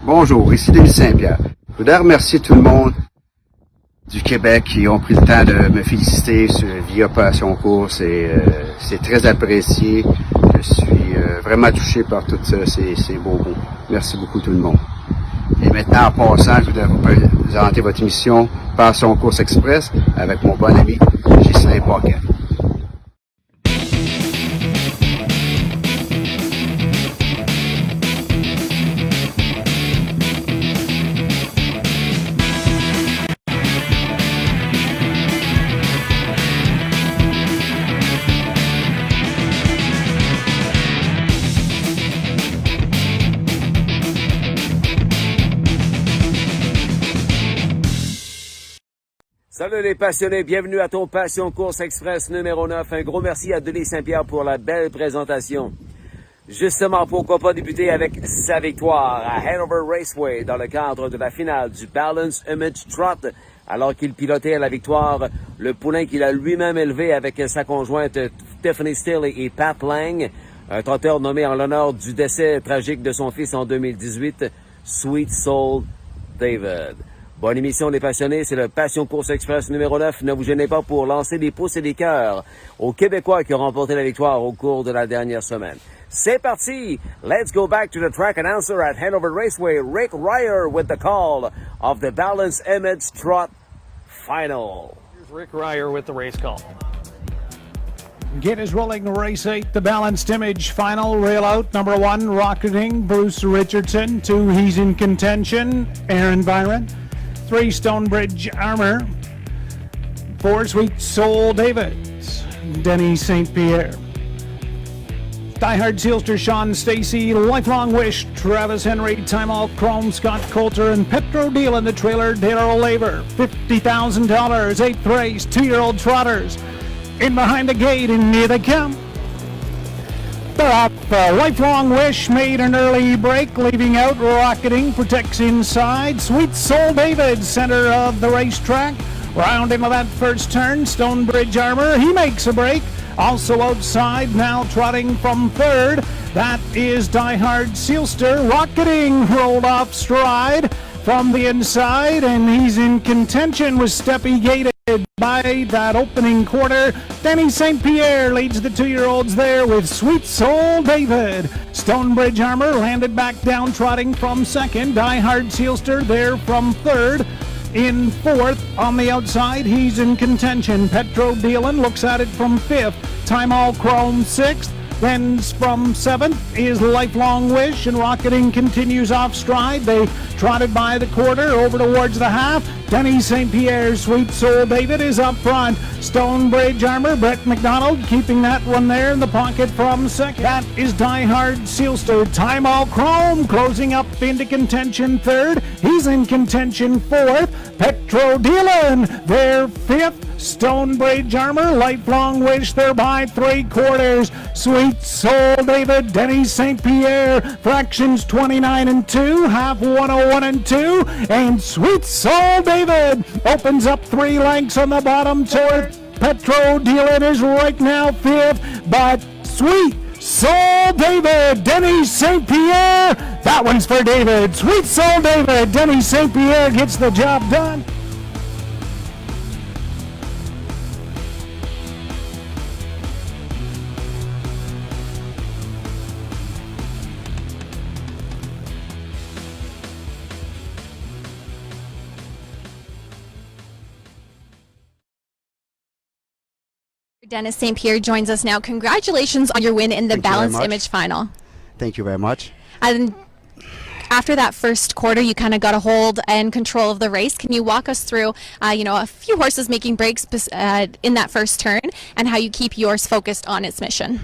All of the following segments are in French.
Bonjour, ici Denis Saint-Pierre. Je voudrais remercier tout le monde du Québec qui ont pris le temps de me féliciter via Passion Course et c'est très apprécié. Je suis vraiment touché par tous ces beaux mots. Merci beaucoup tout le monde. Et maintenant, en passant, je voudrais vous présenter votre émission Passion Course Express avec mon bon ami Ghislain Paquet. Salut les passionnés, bienvenue à ton Passion Course Express numéro 9. Un gros merci à Denis Saint-Pierre pour la belle présentation. Justement, pourquoi pas débuter avec sa victoire à Hanover Raceway dans le cadre de la finale du Balance Image Trot, alors qu'il pilotait à la victoire le poulain qu'il a lui-même élevé avec sa conjointe Tiffany Steele et Pat Lang, un trotteur nommé en l'honneur du décès tragique de son fils en 2018, Sweet Soul David. Bonne émission les passionnés, c'est le Passion Course Express numéro 9. Ne vous gênez pas pour lancer des pouces et des cœurs aux Québécois qui ont remporté la victoire au cours de la dernière semaine. C'est parti! Let's go back to the track announcer at Hanover Raceway, Rick Ryer, with the call of the Balance Image Trot Final. Here's Rick Ryer with the race call. Gate is rolling, race 8, the Balanced Image final. Rail out, number 1, Rocketing, Bruce Richardson. 2, He's in Contention, Aaron Byron. 3, Stonebridge Armor. 4, Sweet Soul David, Denny St. Pierre. Diehard Sealster, Sean Stacy, Lifelong Wish, Travis Henry, Time All Chrome, Scott Coulter, and Petro Deal in the trailer, Daryl Laver. $50,000, 8th race, 2-year-old trotters. In behind the gate, and near they come. They're up. Lifelong Wish made an early break, leaving out Rocketing, protects inside. Sweet Soul David, center of the racetrack. Round into that first turn, Stonebridge Armor, he makes a break. Also outside, now trotting from third. That is Diehard Sealster. Rocketing rolled off stride from the inside, and he's in contention with Steppy gated by that opening quarter. Denny St. Pierre leads the 2-year-olds there with Sweet Soul David. Stonebridge Armor landed back down trotting from second. Diehard Sealster there from third. In fourth on the outside, he's in contention. Petro Dealin looks at it from fifth. Time All Chrome sixth. Then from seventh is Lifelong Wish, and Rocketing continues off stride. They trotted by the quarter over towards the half. Denny St. Pierre, Sweet Soul David is up front. Stonebridge Armor, Brett McDonald keeping that one there in the pocket from second. That is Diehard Sealster. Time All Chrome closing up into contention third. He's in contention fourth. Petro Dealin there fifth. Stonebridge Armor, Lifelong Wish there by 3/4. Sweet Soul David, Denny St. Pierre, fractions 29 and 2, half 101 and 2, and Sweet Soul David opens up 3 lengths on the bottom turn. Petro Dealin is right now fifth, but Sweet Soul David, Denny St. Pierre, that one's for David. Sweet Soul David, Denny St. Pierre gets the job done. Dennis St. Pierre joins us now. Congratulations on your win in the Thank you Balanced very much. Image final. Thank you very much. And after that first quarter, you kind of got a hold and control of the race. Can you walk us through, a few horses making breaks in that first turn, and how you keep yours focused on its mission?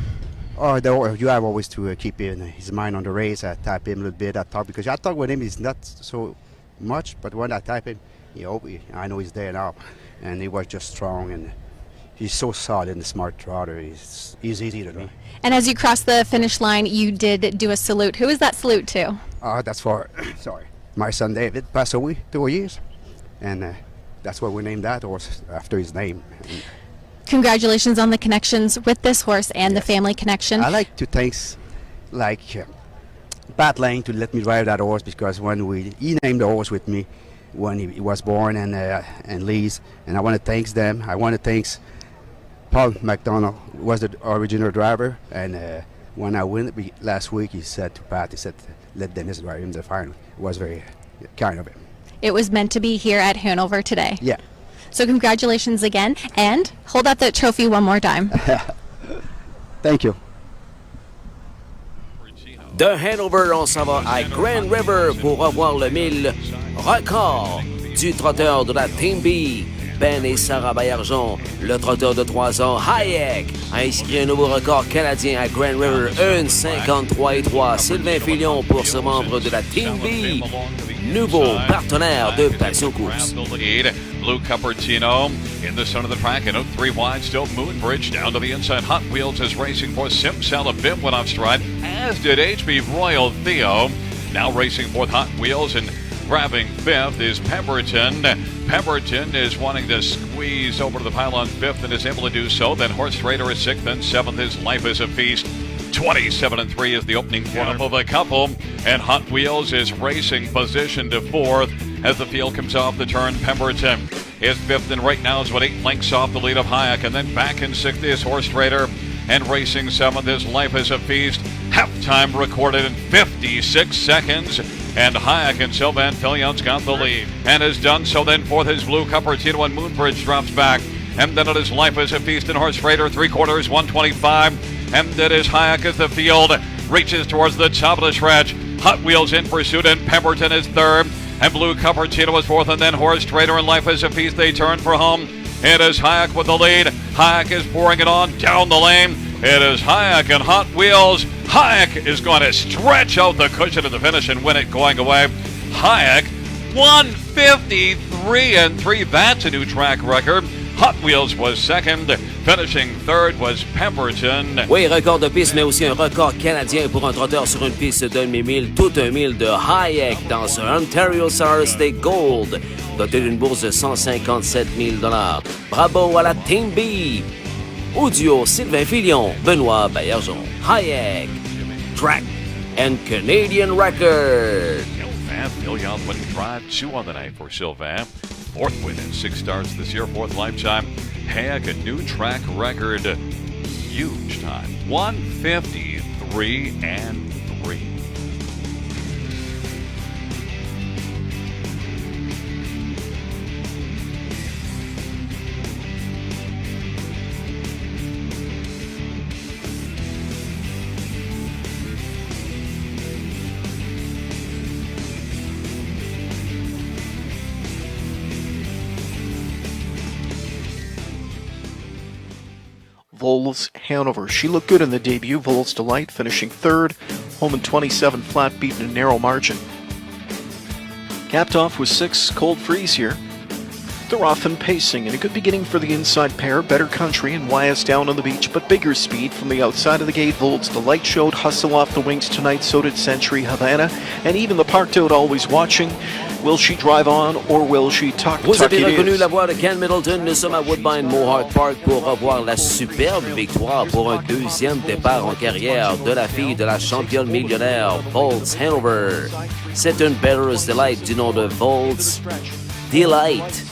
You have always to keep his mind on the race. I tap him a little bit. I talk because I talk with him. He's not so much, but when I tap him, I know he's there now, and he was just strong and. He's so solid and smart trotter. He's easy to me. And as you crossed the finish line, you did do a salute. Who is that salute to? That's for, my son David passed away 2 years. And that's why we named that horse after his name. Congratulations on the connections with this horse and the family connection. I like to thank, Pat Lane to let me drive that horse, because he named the horse with me when he was born, and Lee's, and I want to thank them. I want to thank Paul McDonald, who was the original driver, and when I win last week, he said to Pat, let Dennis drive him the final. It was very kind of him. It was meant to be here at Hanover today. Yeah. So congratulations again, and hold up that trophy one more time. Thank you. De Hanover, on s'en va à Grand River pour revoir le 1000 record du trotteur de la Team B, Ben et Sarah Baillargeon. Le trotteur de 3 ans, Hayek, a inscrit un nouveau record canadien à Grand River, 1,53,3. Sylvain Filion pour ce membre de la Team B, nouveau partenaire de Passion Course. Blue Cupertino in the center of the track, and out 3 wide, still Moonbridge down to the inside. Hot Wheels is racing for Simsalabim, went off stride, as did HB Royal Theo. Now racing for Hot Wheels, and grabbing 5th is Pemberton. Pemberton is wanting to squeeze over to the pylon 5th and is able to do so. Then Horse Raider is 6th, and 7th is Life is a Feast. 27-3 is the opening quarter of a couple, and Hot Wheels is racing position to 4th as the field comes off the turn. Pemberton is 5th, and right now is about 8 lengths off the lead of Hayek, and then back in 6th is Horse Raider, and racing 7th is Life is a Feast. Halftime recorded in 56 seconds, and Hayek and Sylvain Fillion's got the lead, and has done so. Then 4th is Blue Cupertino, and Moonbridge drops back, and then it is Life is a Feast and Horse Raider, 3/4, 125. And that is Hayek as the field reaches towards the top of the stretch. Hot Wheels in pursuit, and Pemberton is 3rd. And Blue Cupertino is 4th, and then Horse Trader and Life is a Feast. They turn for home. It is Hayek with the lead. Hayek is pouring it on down the lane. It is Hayek and Hot Wheels. Hayek is going to stretch out the cushion of the finish and win it going away. Hayek, 153-3. That's a new track record. Hot Wheels was 2nd. Finishing 3rd was Pemberton. Oui, record de piste, mais aussi un record canadien pour un trotteur sur une piste de demi-mille. Tout un mille de Hayek dans ce Ontario Star State Gold, doté d'une bourse de 157 000 $. Bravo à la Team B. Audio Sylvain Filion, Benoît Baillargeon. Hayek, track and Canadian record. Sylvain Filion wouldn't drive 2 on the night for Sylvain. 4th win in 6 starts this year, 4th lifetime. Hayek, a new track record. Huge time. 153-3. Vols Hanover. She looked good in the debut. Vols Delight finishing 3rd, home in 27 flat, beaten a narrow margin. Capped off with 6 Cold Freeze here. They're off and pacing, and a good beginning for the inside pair. Better Country and Wyas down on the beach, but bigger speed from the outside of the gate. Vols Delight showed hustle off the wings tonight, so did Century Havana, and even the parked out always watching. Will she drive on or will she tuck? Vous avez reconnu la voix de Ken Middleton. Nous sommes à Woodbine Mohawk Park pour revoir la superbe victoire pour un 2e départ en carrière de la fille de la championne millionnaire, Vols Hanover. C'est une Better's Delight du nom de Vols Delight.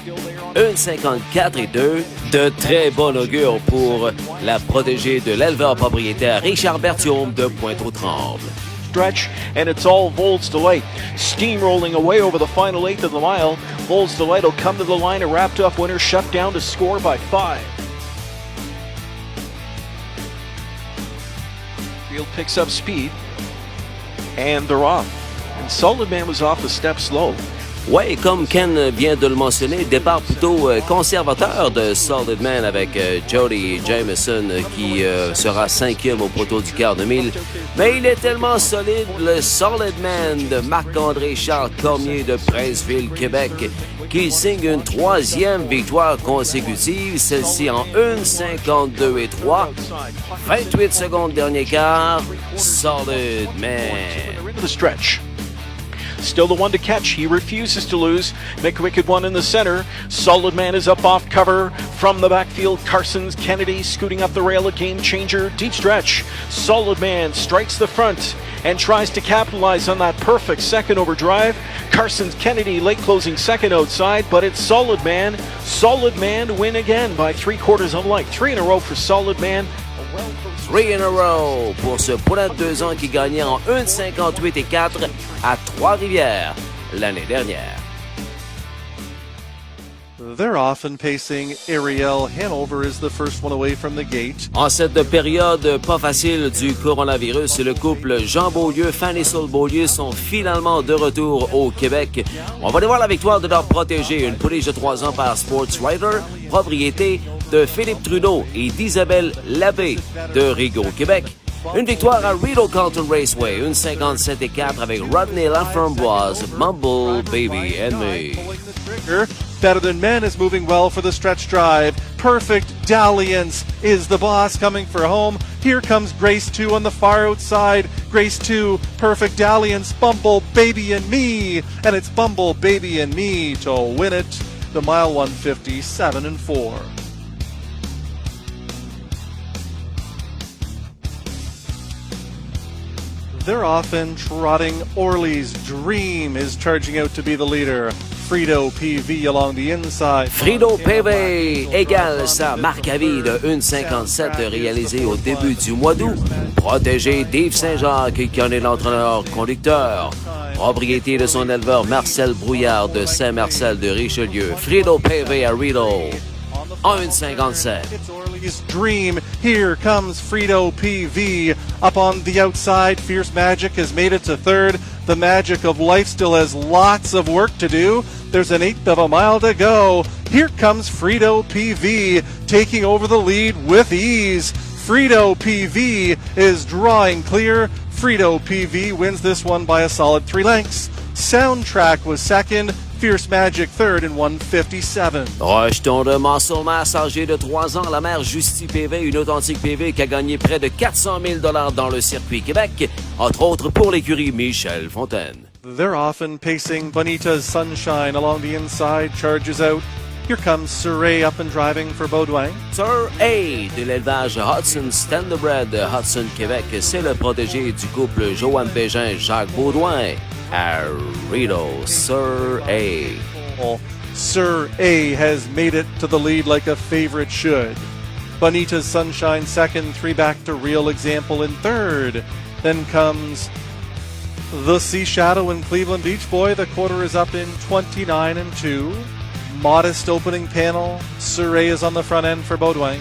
1,54-2, de très bon augure pour la protégée de l'éleveur propriétaire Richard Berthiaume de Pointe-aux-Trembles. Stretch, and it's all Vols Delight. Steamrolling away over the final 1/8 of the mile. Vols Delight will come to the line, a wrapped up winner, shut down to score by 5. Field picks up speed, and they're off. And Solid Man was off the step slow. Oui, comme Ken vient de le mentionner, départ plutôt conservateur de Solid Man avec Jody Jameson qui sera 5e au poteau du quart de mille. Mais il est tellement solide, le Solid Man de Marc-André Charles Cormier de Princeville, Québec, qu'il signe une 3e victoire consécutive, celle-ci en 1,52-3. 28 secondes dernier quart, Solid Man. The stretch. Still the one to catch. He refuses to lose. McWicked one in the center. Solid Man is up off cover. From the backfield, Carson's Kennedy scooting up the rail. A game changer. Deep stretch. Solid Man strikes the front. and tries to capitalize on that perfect second over drive. Carson Kennedy late closing second outside, but it's Solid Man. Solid Man to win again by 3/4 of length. 3 in a row for Solid Man. 3 in a row pour ce poulain de 2 ans qui gagnait en 1,58 et 4 à Trois-Rivières l'année dernière. They're often pacing. Ariel Hanover is the first one away from the gate. En cette période pas facile du coronavirus, le couple Jean Beaulieu, Fanny Saul Beaulieu sont finalement de retour au Québec. On va aller voir la victoire de leur protégé, une pouliche de 3 ans par Sportswriter, propriété de Philippe Trudeau et d'Isabelle Labbé de Rigaud, Québec. Une victoire à Rideau Carlton Raceway, 1,57 et 4 avec Rodney Laframboise, Mumble Baby and Me. Better Than Men is moving well for the stretch drive. Perfect Dalliance is the boss coming for home. Here comes Grace 2 on the far outside. Grace 2, Perfect Dalliance, Bumble Baby and Me. And it's Bumble Baby and Me to win it. The mile 157 and 4. They're often trotting. Orly's Dream is charging out to be the leader. Frido PV along the inside. Frido PV égale sa marque à vie de 1,57 réalisée au début du mois d'août. Protégé d'Yves Saint-Jacques qui en est l'entraîneur-conducteur. Propriété de son éleveur Marcel Brouillard de Saint-Marcel de Richelieu. Frido PV à Rideau. 1,57. It's Orly's Dream. Here comes Frido PV. Up on the outside, Fierce Magic has made it to third. The Magic of Life still has lots of work to do. There's an 1/8 of a mile to go. Here comes Frido PV taking over the lead with ease. Frido PV is drawing clear. Frido PV wins this one by a solid 3 lengths. Soundtrack was second. Fierce Magic third in 157. Rejeton de Muscle Mass âgé de 3 ans, la mère Justy PV, une authentique PV qui a gagné près de 400 000 $ dans le circuit Québec, entre autres pour l'écurie Michel Fontaine. They're often pacing. Bonita's Sunshine along the inside charges out. Here comes Surrey up and driving for Baudouin. Sir A de l'élevage Hudson Standardbred de Hudson, Québec, c'est le protégé du couple Joanne Bégin-Jacques Baudouin. À Rideau, Sir A. Sir A has made it to the lead like a favorite should. Bonita's Sunshine second, 3 back to Real Example in third. Then comes the Sea Shadow and Cleveland Beach Boy. The quarter is up in 29 and 2. Modest opening panel. Sir A is on the front end for Baudouin.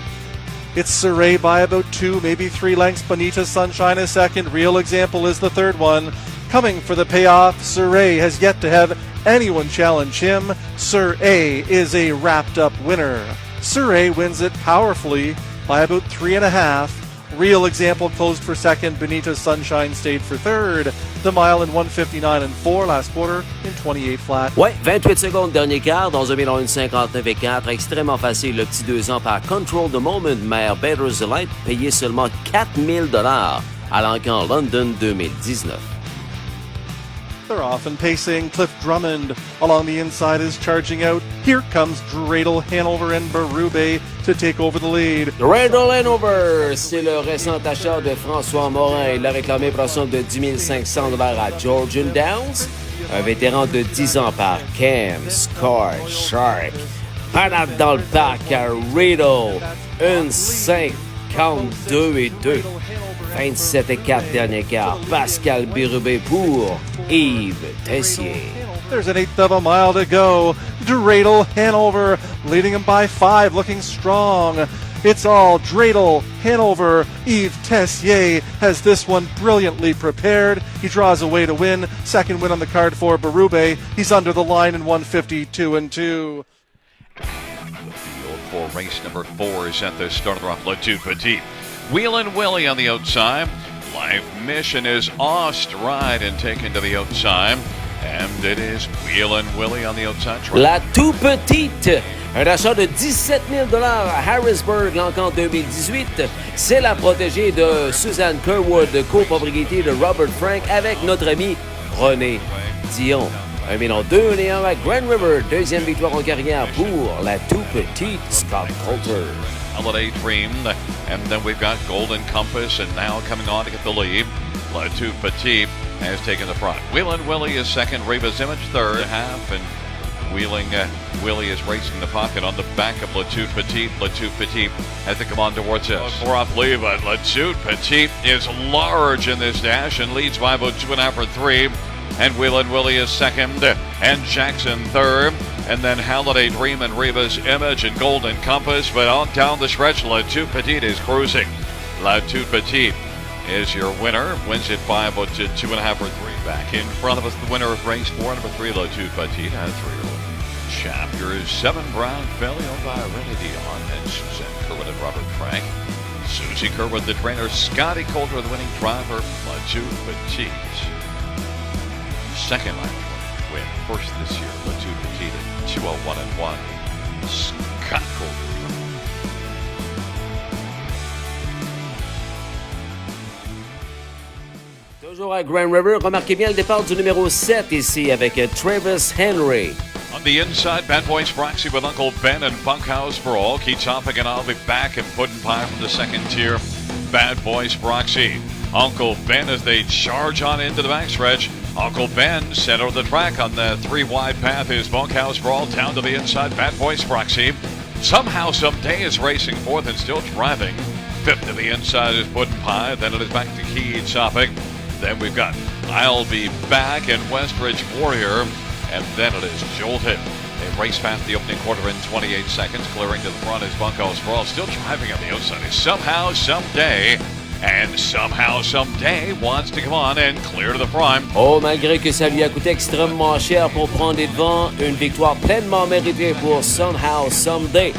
It's Sir A by about 2, maybe 3 lengths. Bonita's Sunshine is second. Real Example is the third one. Coming for the payoff, Sir A has yet to have anyone challenge him. Sir A is a wrapped-up winner. Sir A wins it powerfully by about 3.5. Real Example closed for second. Bonita's Sunshine stayed for third. The mile in 159 and 4 last quarter in 28 flat. Ouais, 28 secondes dernier quart dans un bilan 1,59 et 4. Extrêmement facile, le petit 2 ans par Control the Moment, mère Bader's Delight, payé seulement 4 000 $ à l'encan London 2019. They're often pacing. Cliff Drummond along the inside is charging out. Here comes Dreidel, Hanover, and Berube to take over the lead. Dreidel Hanover, c'est le récent achat de François Morin. Il l'a réclamé pour la somme de 10 500 $ à Georgian Downs. Un vétéran de 10 ans par Cam Scar Shark. Panade dans le parc à Rideau. 1,52 et 2. 27 et 4 dernier quart. Pascal Birubé pour Yves Tessier. There's an 1/8 of a mile to go. Dreidel, Hanover leading him by 5, looking strong. It's all Dreidel, Hanover. Yves Tessier has this one brilliantly prepared. He draws away to win. Second win on the card for Berube. He's under the line in 152 and 2. For race number 4 is at the start of the round. Le Tout Petit. Wheelin' Willie on the outside. Life Mission is off stride and taken to the outside. And it is Wheelin' Willie on the outside. La Tout Petite. Un achat de 17 000 $ à Harrisburg, l'encan 2018. C'est la protégée de Suzanne Kerwood, copropriété de Robert Frank avec notre ami René Dion. Un bilan 2 et 1 à Grand River. Deuxième victoire en carrière pour la Tout Petite Scott Coulter. Holiday Dream, and then we've got Golden Compass, and now coming on to get the lead. La Toute Petite has taken the front. Wheelin' Willie is second, Reva's Image third, half, and Wheeling Willie is racing the pocket on the back of La Toute Petite. La Toute Petite has to come on towards us. Four off lead, but La Toute Petite is large in this dash and leads by about 2.5 or 3. And Wheelin' Willie is second, and Jackson third. And then Holiday Dream and Reva's Image and Golden Compass. But on down the stretch, La Toute Petite is cruising. La Toute Petite is your winner. Wins it by about 2.5 or 3. Back in front of us, the winner of race 4, number 3, La Toute Petite, has 3-year-old. Chapter 7 Brown Filly owned by Rennie Dion and Suzanne Kerwin and Robert Frank. Susie Kerwin, the trainer. Scotty Coulter, the winning driver. La Toute Petite. Second lap win. First this year, La Toute Petite at 2:01.1. Scott Coulter. Toujours à Grand River, remarquez bien le départ du numéro 7 ici avec Travis Henry. On the inside, Bad Boys Proxy with Uncle Ben and Bunkhouse for all. Key Topic and I'll be back, and Puddin' Pie from the second tier. Bad Boys Proxy. Uncle Ben as they charge on into the backstretch. Uncle Ben, center of the track on the 3-wide path is Bunkhouse for all. Down to the inside, Bad Boys Proxy. Somehow, someday is racing fourth and still driving. Fifth to the inside is Puddin' Pie. Then it is back to Key Topic. Then we've got I'll Be Back and Westridge Warrior. And then it is Jolted. They race past the opening quarter in 28 seconds. Clearing to the front is Bunkhouse for all. Still driving on the outside. Somehow, someday, and somehow, someday wants to come on and clear to the front. Oh, malgré que ça lui a coûté extrêmement cher pour prendre les devants, une victoire pleinement méritée pour Somehow, Someday.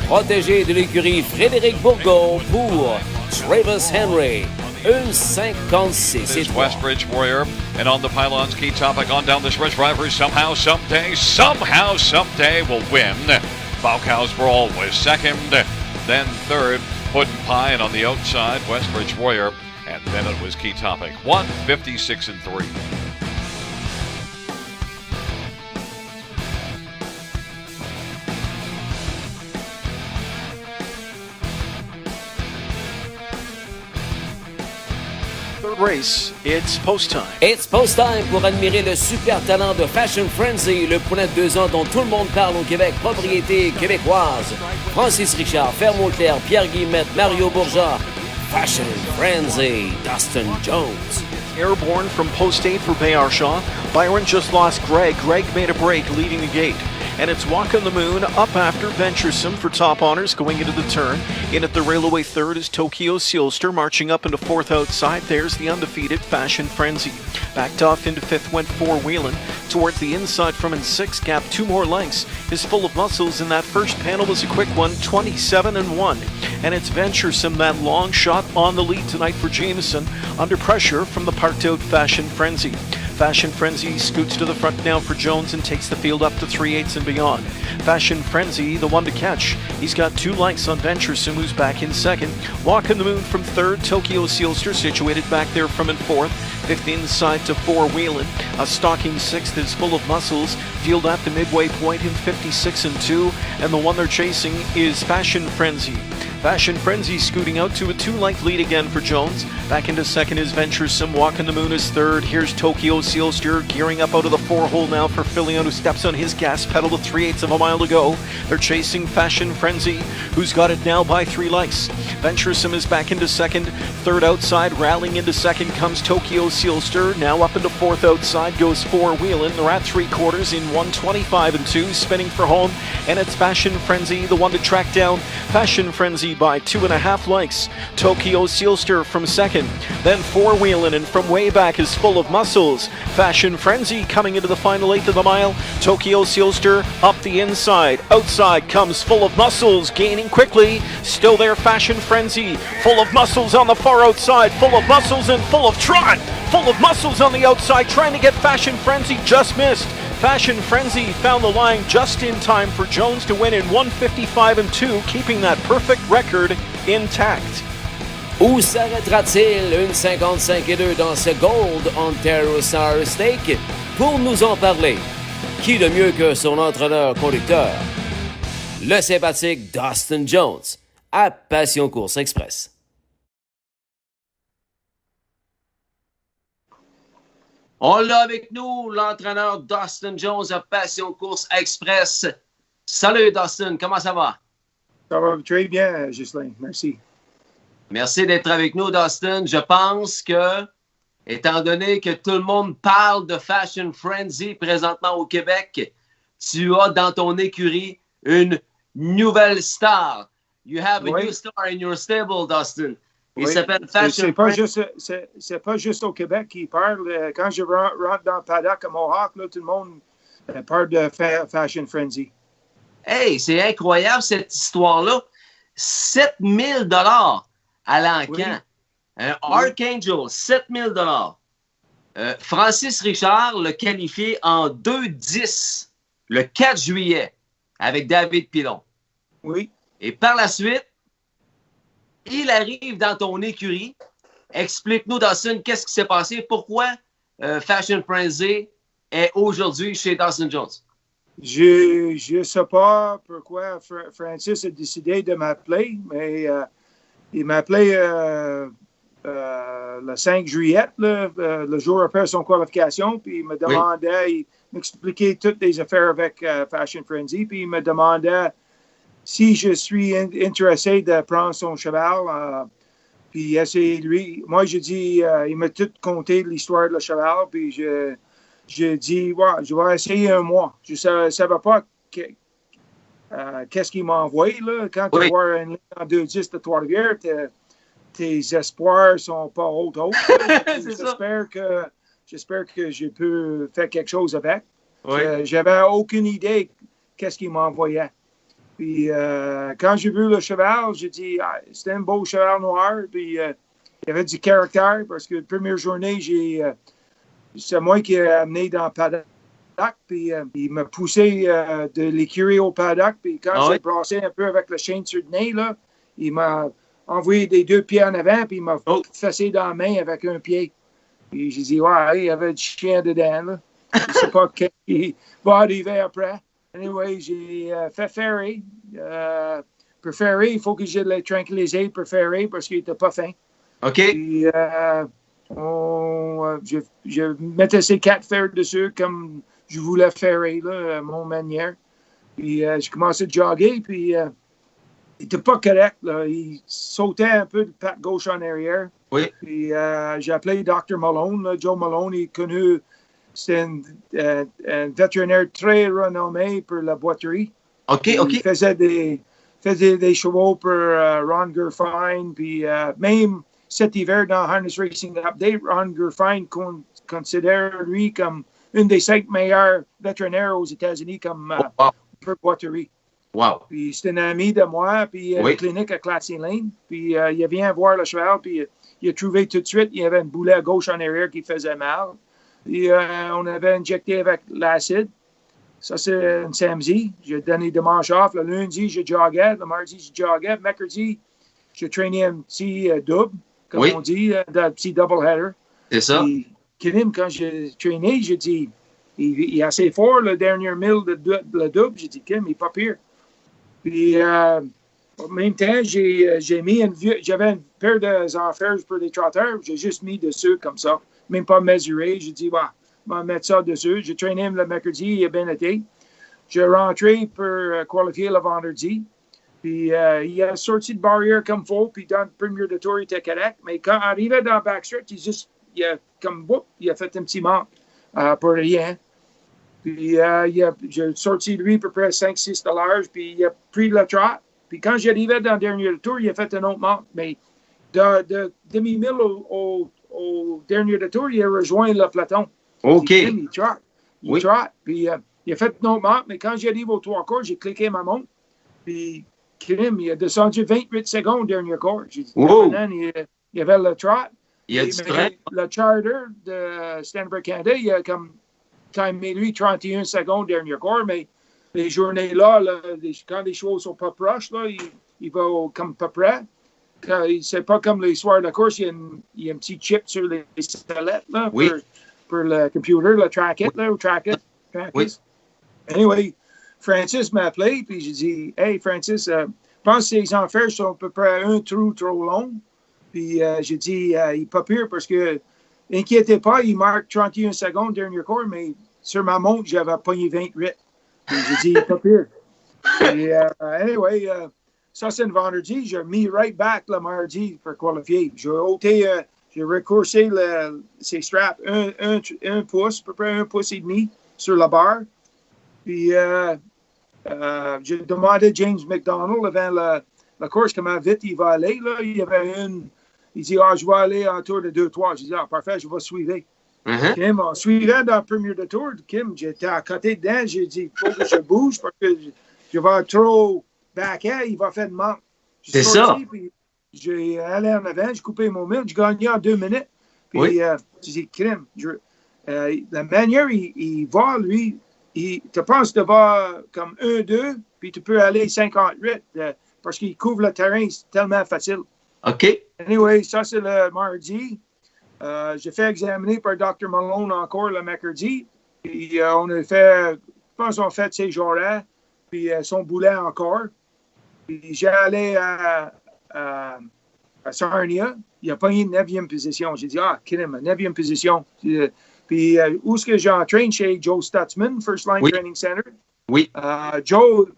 Protégé de l'écurie Frédéric Bourgault pour Travis Henry. 1:56. This is Westridge Warrior, and on the pylons, Key Topic on down the stretch. Drivers somehow, someday will win. Bunkhouse for all was second, then third, Puddin' Pie, and on the outside, Westridge Warrior, and then it was Key Topic. 1:56 and 3. Race, it's post time. It's post time pour admirer le super talent de Fashion Frenzy, le poulain de 2 ans dont tout le monde parle au Québec, propriété québécoise. Francis Richard, Fermont Claire, Pierre Guillemette, Mario Bourgeat. Fashion Frenzy, Dustin Jones. Airborne from post 8 for Bayard-Shaw. Byron just lost Greg. Greg made a break leading the gate. And it's Walk on the Moon up after Venturesome for top honors going into the turn. In at the railway third is Tokyo Sealster marching up into fourth outside. There's the undefeated Fashion Frenzy. Backed off into fifth went 4 Wheelin'. Towards the inside from in sixth, gap 2 more lengths. Is Full of Muscles in that first panel was a quick one, 27-1. And it's Venturesome, that long shot on the lead tonight for Jameson. Under pressure from the parked out Fashion Frenzy. Fashion Frenzy scoots to the front now for Jones and takes the field up to 3/8 and beyond. Fashion Frenzy, the one to catch. He's got 2 lengths on Venturesome, who's back in second. Walk on the Moon from third. Tokyo Sealster situated back there from in fourth. Fifth inside to 4 Wheelin'. A stalking sixth is Full of Muscles. Field at the midway point in 56-2. And the one they're chasing is Fashion Frenzy. Fashion Frenzy scooting out to a 2-length lead again for Jones. Back into second is Venturesome. Walk on the Moon is third. Here's Tokyo Sealster gearing up out of the 4-hole now for Filion, who steps on his gas pedal to 3/8 of a mile to go. They're chasing Fashion Frenzy, who's got it now by 3 lengths. Venturesome is back into second. Third outside, rallying into second comes Tokyo Sealster. Now up into fourth outside goes 4 Wheelin'. They're at 3/4 in 1:25-2, spinning for home. And it's Fashion Frenzy, the one to track down. Fashion Frenzy by 2.5 lengths. Tokyo Sealster from second. Then 4 Wheelin', and from way back is Full of Muscles. Fashion Frenzy coming into the final 1/8 of the mile. Tokyo Sealster up the inside. Outside comes Full of Muscles, gaining quickly. Still there, Fashion Frenzy. Full of Muscles on the far outside. Full of Muscles and Full of Trot. Full of Muscles on the outside, trying to get Fashion Frenzy, just missed. Fashion Frenzy found the line just in time for Jones to win in 1:55-2, keeping that perfect record intact. Où s'arrêtera-t-il 1:55-2 dans ce Gold Ontario Star Stake? Pour nous en parler, qui de mieux que son entraîneur-conducteur, le sympathique Dustin Jones. à Passion Course Express. On l'a avec nous, l'entraîneur Dustin Jones à Passion Course Express. Salut Dustin, comment ça va? Ça va très bien, Ghislain. Merci. Merci d'être avec nous, Dustin. Je pense que, étant donné que tout le monde parle de Fashion Frenzy présentement au Québec, tu as dans ton écurie une nouvelle star. You have a new star in your stable, Dustin. Il s'appelle Fashion Frenzy. C'est pas juste au Québec qu'il parle. Quand je rentre dans le paddock à Mohawk, là, tout le monde parle de Fashion Frenzy. Hey, c'est incroyable cette histoire-là. 7 000 à l'encan. Un Archangel, 7 000 Francis Richard l'a qualifié en 2-10 le 4 juillet avec David Pilon. Oui. Et par la suite, il arrive dans ton écurie. Explique-nous, Dustin, qu'est-ce qui s'est passé? Pourquoi Fashion Frenzy est aujourd'hui chez Dustin Jones? Je ne sais pas pourquoi Francis a décidé de m'appeler, mais il m'a appelé le 5 juillet, le jour après son qualification, puis il me demandait, il m'expliquait toutes les affaires avec Fashion Frenzy, puis il me demandait si je suis intéressé de prendre son cheval, puis essayer lui. Moi, j'ai dit, il m'a tout conté l'histoire de le cheval, puis j'ai dit, ouais, je vais essayer un mois. Je ne savais pas qu'est-ce qu'il m'a envoyé. Là. Quand tu vois une ligne en 2-10 de Trois-Rivières, tes espoirs ne sont pas hauts. J'espère que je peux faire quelque chose avec. Oui. J'avais aucune idée qu'est-ce qu'il m'envoyait. Puis quand j'ai vu le cheval, j'ai dit, c'était un beau cheval noir. Puis il y avait du caractère parce que la première journée, c'est moi qui ai amené dans le paddock, puis il m'a poussé de l'écurie au paddock, puis quand j'ai brassé un peu avec le chaîne sur le nez, là, il m'a envoyé des 2 pieds en avant, puis il m'a fessé dans la main avec un pied. Puis j'ai dit, ouais, il y avait du chien dedans, là. Je ne sais pas ce qui va arriver après. Anyway, j'ai fait ferry. Pour ferry, il faut que je le tranquilliser pour ferry parce qu'il n'était pas fin. OK. Puis, je mettais ces 4 fers dessus comme je voulais faire là, à mon manière. Puis je commençais à jogger, puis il n'était pas correct. Là. Il sautait un peu de patte gauche en arrière. Oui. Puis j'ai appelé Dr. Malone. Là. Joe Malone, il est connu, c'est un vétérinaire très renommé pour la boiterie. OK, puis, OK. Il faisait des chevaux pour Ron Gerfine, puis même cet hiver, dans Harness Racing Update, Ron Gerfine considère lui comme une des 5 meilleurs vétérinaires aux États-Unis comme pour boiterie. Wow. Puis c'est un ami de moi, puis une clinique à Classy Lane. Puis il vient voir le cheval, puis il a trouvé tout de suite, il y avait une boulet à gauche en arrière qui faisait mal. Puis on avait injecté avec l'acide. Ça, c'est un samedi. J'ai donné dimanche off. Le lundi, je joguais. Le mardi, je joguais. Le mercredi, j'ai traîné un petit double, comme on dit, un petit double-header. C'est ça. Puis, Kim, quand j'ai traîné, j'ai dit, il est assez fort, le dernier mille de le double. J'ai dit, Kim, il n'est pas pire. Puis, en même temps, j'ai mis j'avais une paire d'enfers pour les trotteurs. J'ai juste mis dessus comme ça. Même pas mesuré. J'ai dit, on va mettre ça dessus. J'ai traîné le mercredi, il a bien été. J'ai rentré pour qualifier le vendredi. Puis il a sorti de barrière comme il faut. Puis dans le premier de tour, il était correct. Mais quand il arrivait dans le backstretch, il a fait un petit manque pour rien. Puis j'ai sorti de lui à peu près 5-6 $. Puis il a pris le trot. Puis quand j'arrivais dans le dernier tour, il a fait un autre manque. Mais de demi-mille au dernier de tour, il a rejoint le peloton. OK. Il trotte. Il trotte. Puis il a fait un autre manque. Mais quand j'arrive aux 3 quarts, j'ai cliqué ma montre. Puis Kim, il a descendu 28 secondes au dernier quart. J'ai dit, il y avait le trot. Il a du train. Le charter de Stanford Canada, il a comme timé lui 31 secondes au dernier quart. Mais les journées-là, quand les chevaux sont pas proches, là, il va comme pas près. C'est pas comme les soirs de course, il y a un petit chip sur les sellettes là, pour le computer, le track-it, là, ou track-it. Anyway, Francis m'a appelé, puis j'ai dit, hey Francis, pense que ses enfers sont à peu près un trou trop long. Puis j'ai dit, il n'est pas pire parce que, inquiétez pas, il marque 31 secondes dernier cours, mais sur ma montre, j'avais pogné 28. Puis j'ai dit, il n'est pas pire. Puis, anyway, ça c'est le vendredi. J'ai mis right back le mardi pour qualifier. J'ai recoursé ses straps un pouce, à peu près 1 pouce et demi sur la barre. Puis j'ai demandé à James McDonald avant la course comment vite il va aller. Là. Il y avait il dit, je vais aller en tour de 2-3. J'ai dit, parfait, je vais suivre. Kim, on suivait dans le premier tour. Kim, j'étais à côté dedans. J'ai dit, il faut que je bouge parce que je vais trop back-air, il va faire de manque. C'est ça. Puis j'ai allé en avant, j'ai coupé mon mille, j'ai gagné en 2 minutes. Puis j'ai dit, Kim, la manière il va, lui, tu penses que tu vas comme 1-2, puis tu peux aller 58 parce qu'il couvre le terrain, c'est tellement facile. OK. Anyway, ça c'est le mardi. J'ai fait examiner par Dr. Malone encore le mercredi. Puis on a fait, je pense qu'on a fait ces jours-là, puis son boulet encore. Puis j'ai allé à Sarnia. Il a pogné une 9e position. J'ai dit, Kim, 9e position. Puis où est-ce que j'entraîne chez Joe Stutzman, First Line Training Center? Oui. Joe,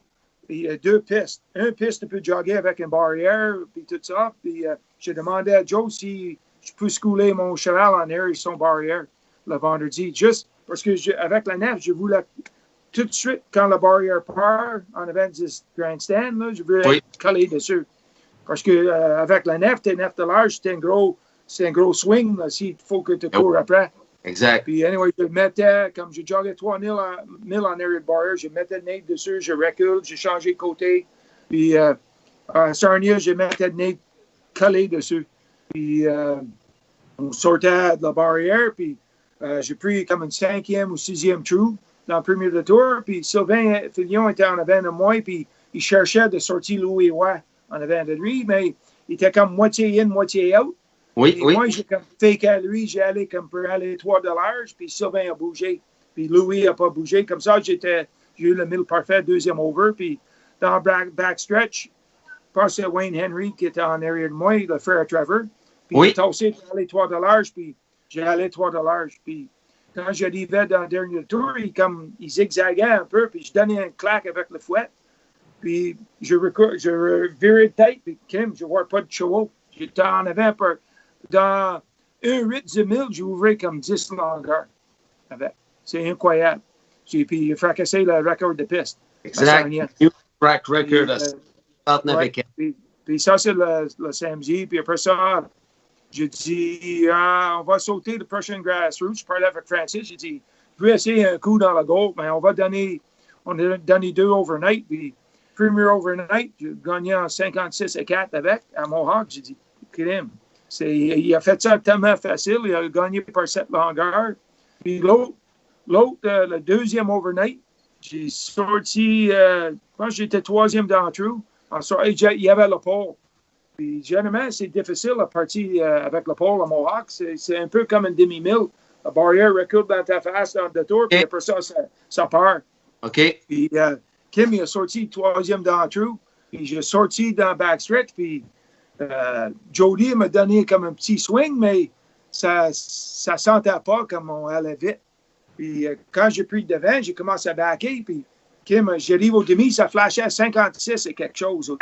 il y a 2 pistes. Une piste, tu peux jogger avec une barrière, puis tout ça. Puis j'ai demandé à Joe si je peux schooler mon cheval en arrière son barrière le vendredi. Juste parce que avec la nef, je voulais tout de suite, quand la barrière part en avant du grandstand, là, je voulais être collé dessus. Parce que avec la nef, tes nefs de large, c'est un gros swing s'il faut que tu cours après. Exact. Puis, anyway, je mettais, comme je joguais 3000 en arrière de barrière, je mettais le nez dessus, je recule, j'ai changé de côté. Puis, à Sarnia, je mettais le nez collé dessus. Puis, on sortait de la barrière, puis j'ai pris comme une 5e ou 6e trou dans le premier tour. Puis, Sylvain Fillon était en avant de moi, puis il cherchait de sortir Louis Watt en avant de lui, mais il était comme moitié in, moitié out. Oui. Moi, j'ai comme fake à lui, j'ai allé comme pour aller 3 de large, puis Sylvain a bougé. Puis Louis n'a pas bougé. Comme ça, j'ai eu le 1000 parfait, 2e over. Puis dans le backstretch, je pense que c'est Wayne Henry qui était en arrière de moi, le frère Trevor. Puis il a tassé pour aller 3 de large, puis j'ai allé 3 de large. Puis quand j'arrivais dans le dernier tour, il zigzaguait un peu, puis je donnais un claque avec le fouet. Puis je virais de tête, puis Kim, je ne vois pas de chevaux. J'étais en avant pour... Dans un 8 de 1000, j'ai ouvert comme 10 longueurs avec. C'est incroyable. Puis il a fracassé le record de piste. Exact. New track record puis ça, c'est le samedi. Puis après ça, j'ai dit, on va sauter le prochain grassroots. Je parlais avec Francis. J'ai dit, je vais essayer un coup dans la goal, mais on a donné 2 overnight. Puis premier overnight, j'ai gagné en 56-4 avec, à Mohawk. J'ai dit, crime. Il a fait ça tellement facile. Il a gagné par 7 longueurs. Puis l'autre, le 2e overnight, j'ai sorti, je pense que j'étais 3e d'entre eux. Il y avait le pole. Puis généralement, c'est difficile la partie avec le pole à Mohawk. C'est un peu comme une demi-mille. La barrière recule dans ta face dans le tour, puis après ça part. OK. Puis Kim, il a sorti 3e d'entre eux. Puis j'ai sorti dans le backstretch, puis Jody m'a donné comme un petit swing, mais ça sentait pas comme on allait vite. Puis quand j'ai pris le devant, j'ai commencé à backer. Puis Kim, j'arrive au demi, ça flashait à 56 et quelque chose.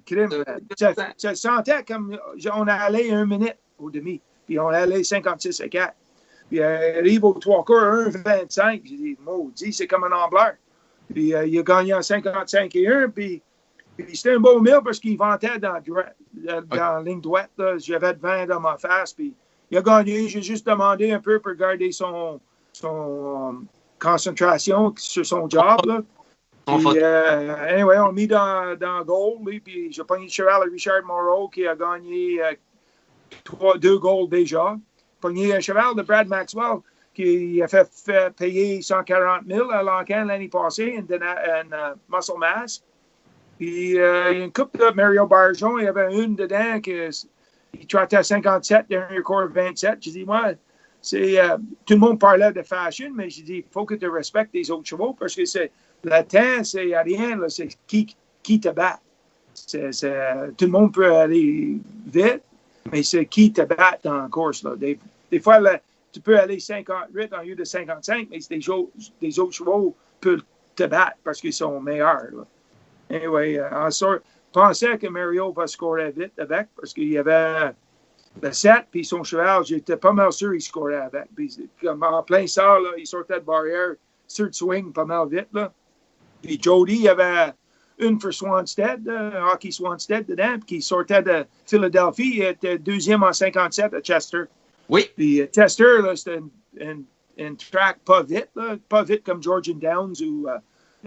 Crime. Ça sentait comme on allait 1 minute au demi. Puis on allait 56 et 4. Puis arrive au 3 quarts, 1,25. J'ai dit, maudit, c'est comme un ambleur. Puis il a gagné en 55 et 1. Puis c'était un beau mille parce qu'il vantait dans la ligne droite. Là. J'avais de vent dans ma face. Puis il a gagné. J'ai juste demandé un peu pour garder son concentration sur son job. Là. Puis, anyway, on l'a mis dans le goal. Puis j'ai pogné le cheval à Richard Moreau qui a gagné 2 goals déjà. J'ai pogné un cheval de Brad Maxwell qui a fait payer 140 000 à l'encan l'année passée en muscle mass. Puis, il y a une coupe de Mario Barjon, il y avait une dedans il trottait à 57, dernier cours 27. J'ai dit, moi, tout le monde parlait de fashion, mais j'ai dit, il faut que tu respectes les autres chevaux parce que Le temps, il n'y a rien, là, c'est qui te bat. Tout le monde peut aller vite, mais c'est qui te bat dans la course. Là. Des fois, là, tu peux aller 58 en lieu de 55, mais des autres chevaux peuvent te battre parce qu'ils sont meilleurs. Là. Anyway, je pensais que Mario va scorer vite avec parce qu'il y avait le 7 puis son cheval, j'étais pas mal sûr qu'il scorait avec. Puis, comme en plein sort, là, il sortait de barrière sur le swing pas mal vite. Là. Puis Jody, il y avait une pour Swanstead, Hockey Swanstead dedans, puis qui sortait de Philadelphie. Il était deuxième en 57 à Chester. Oui. Puis Chester, là, c'était une track pas vite, là, pas vite comme Georgian Downs ou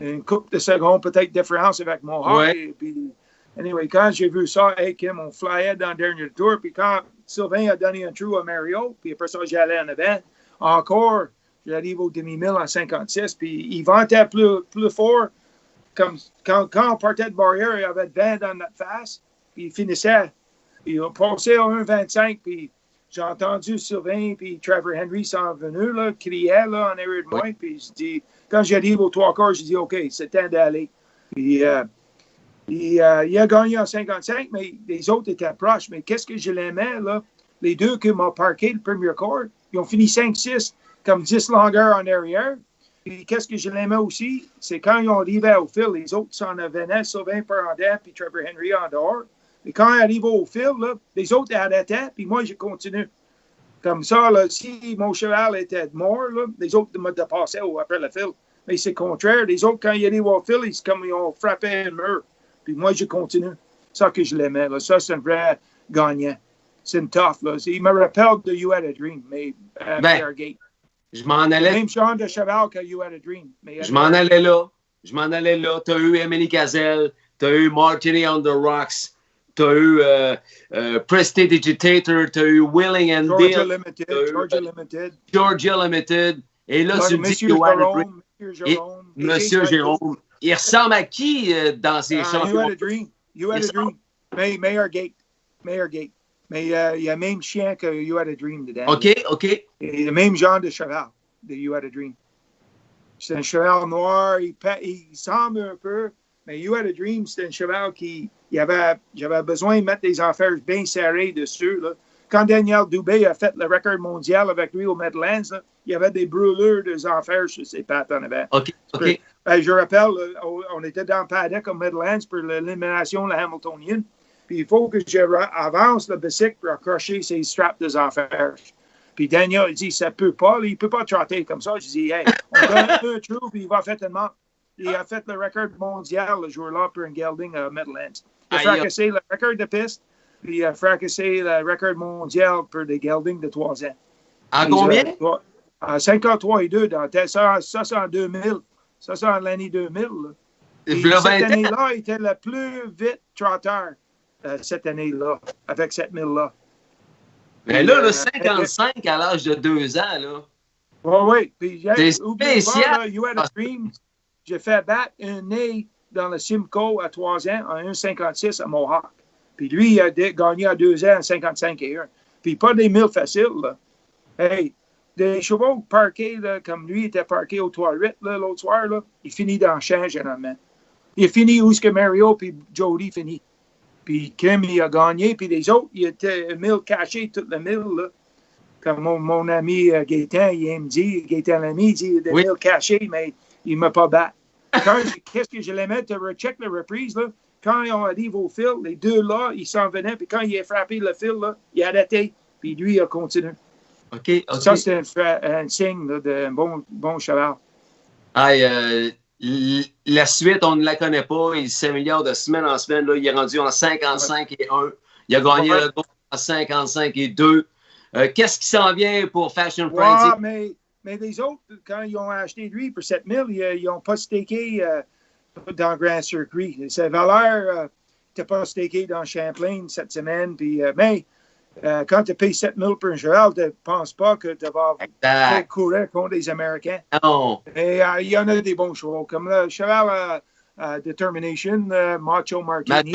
une couple de secondes, peut-être différence avec Mohawk. Ouais. Puis, anyway, quand j'ai vu ça, hey, Kim, on flyait dans le dernier tour. Puis quand Sylvain a donné un trou à Mario, puis après ça, j'allais en avant. Encore, j'arrive au demi-mille en 56, puis il ventait plus fort. Comme quand on partait de barrière, il y avait 20 dans notre face, puis il finissait. Puis on passait à 1,25, puis j'ai entendu Sylvain puis Trevor Henry s'en venus, là, criaient là, en arrière de moi, puis je dis, quand j'arrive aux 3/4, je dis, OK, c'est temps d'aller. Puis il a gagné en 55, mais les autres étaient proches. Mais qu'est-ce que je l'aimais, là? Les deux qui m'ont parqué le premier quart, ils ont fini 5-6, comme 10 longueurs en arrière. Puis qu'est-ce que je l'aimais aussi, c'est quand ils ont arrivé au fil, les autres s'en venaient, Sylvain par en dedans, puis Trevor Henry en dehors. Et quand ils arrivaient au fil, là, les autres arrêtaient, puis moi, je continue. Comme ça, là, si mon cheval était mort, là, les autres me dépassaient après le fil. Mais c'est contraire. Les autres, quand ils arrivent au fil, c'est comme ils ont frappé un mur. Puis moi, je continue. C'est ça que je l'aimais. Là. Ça, c'est un vrai gagnant. C'est une tough. Là. Il me rappelle de You Had a Dream, mais Gate. Je m'en allais. Même genre de cheval que You Had a Dream. Mais, je m'en allais là. Tu as eu Emily Gazelle, tu as eu Martini on the Rocks, tu as eu Prestidigitator, tu as eu Willing and Georgia Bill. Limited. Georgia Limited. Et là, tu dis Monsieur Jérôme. Monsieur Jérôme. Il ressemble à qui dans ces champions? You Had a Dream. You Had a Dream. Mayor Gate. Mais il y a le même chien que You Had a Dream dedans. OK. Et le même genre de cheval de You Had a Dream. C'est un cheval noir, il semble un peu, mais You Had a Dream, c'est un cheval j'avais besoin de mettre des affaires bien serrées dessus. Là. Quand Daniel Dubé a fait le record mondial avec lui au Midlands, là, il y avait des brûlures des affaires sur ses pattes en avant. OK. Je rappelle, on était dans le paddock au Midlands pour l'élimination de la Hamiltonienne. Puis il faut que j'avance le bicycle pour accrocher ses straps des affaires. Puis Daniel, il dit, ça peut pas, il peut pas trotter comme ça. Je dis, hey, on donne un trou, puis il va faire tellement. Il a fait le record mondial, le jour-là, pour un gelding à Midlands. Il a fracassé le record de piste, puis il a fracassé le record mondial pour des geldings de 3 ans. À combien? À 53 et 2. Ça, c'est en 2000. Ça, c'est en l'année 2000. Là. Cette année-là, il était le plus vite trotteur cette année-là, avec 7000-là. Mais là, 55 à l'âge de 2 ans, là. Oui. Puis, c'est spécial. You Had a Dream. J'ai fait battre un nez dans le Simcoe à 3 ans en 1,56 à Mohawk. Puis lui, il a gagné à 2 ans en 55 et 1. Puis pas des 1000 faciles, là. Hey, des chevaux parqués, là, comme lui était parqué au 3-8 l'autre soir, là, il finit dans le champ, généralement. Il finit où ce que Mario puis Jody finit. Puis Kim, il a gagné. Puis les autres, il était 1000 cachés, toute la 1000, là. Comme mon ami Gaétan, il me dit, Gaétan l'ami, il dit, il y a des 1000 cachés, mais il ne m'a pas battu. Qu'est-ce que je l'aimais, tu recheck la reprise, là. Quand on arrive au fil, les deux là, ils s'en venaient. Puis quand il a frappé le fil, là, il a arrêté. Puis lui, il a continué. OK. Ça, c'est un signe là, d'un bon cheval. La suite, on ne la connaît pas. Il s'améliore de semaine en semaine. Là, il est rendu en 55 et 1. Il a gagné le gold en 55 et 2. Qu'est-ce qui s'en vient pour Fashion Frenzy? Mais les autres, quand ils ont acheté lui pour 7000, ils n'ont pas staké dans le Grand Circuit. Sa valeur n'était pas stakée dans Champlain cette semaine. Puis, quand tu payes 7000 pour un cheval, tu ne penses pas que tu vas courir contre les Américains. Non. Et il y en a des bons chevaux, comme le cheval Determination, Macho Martini.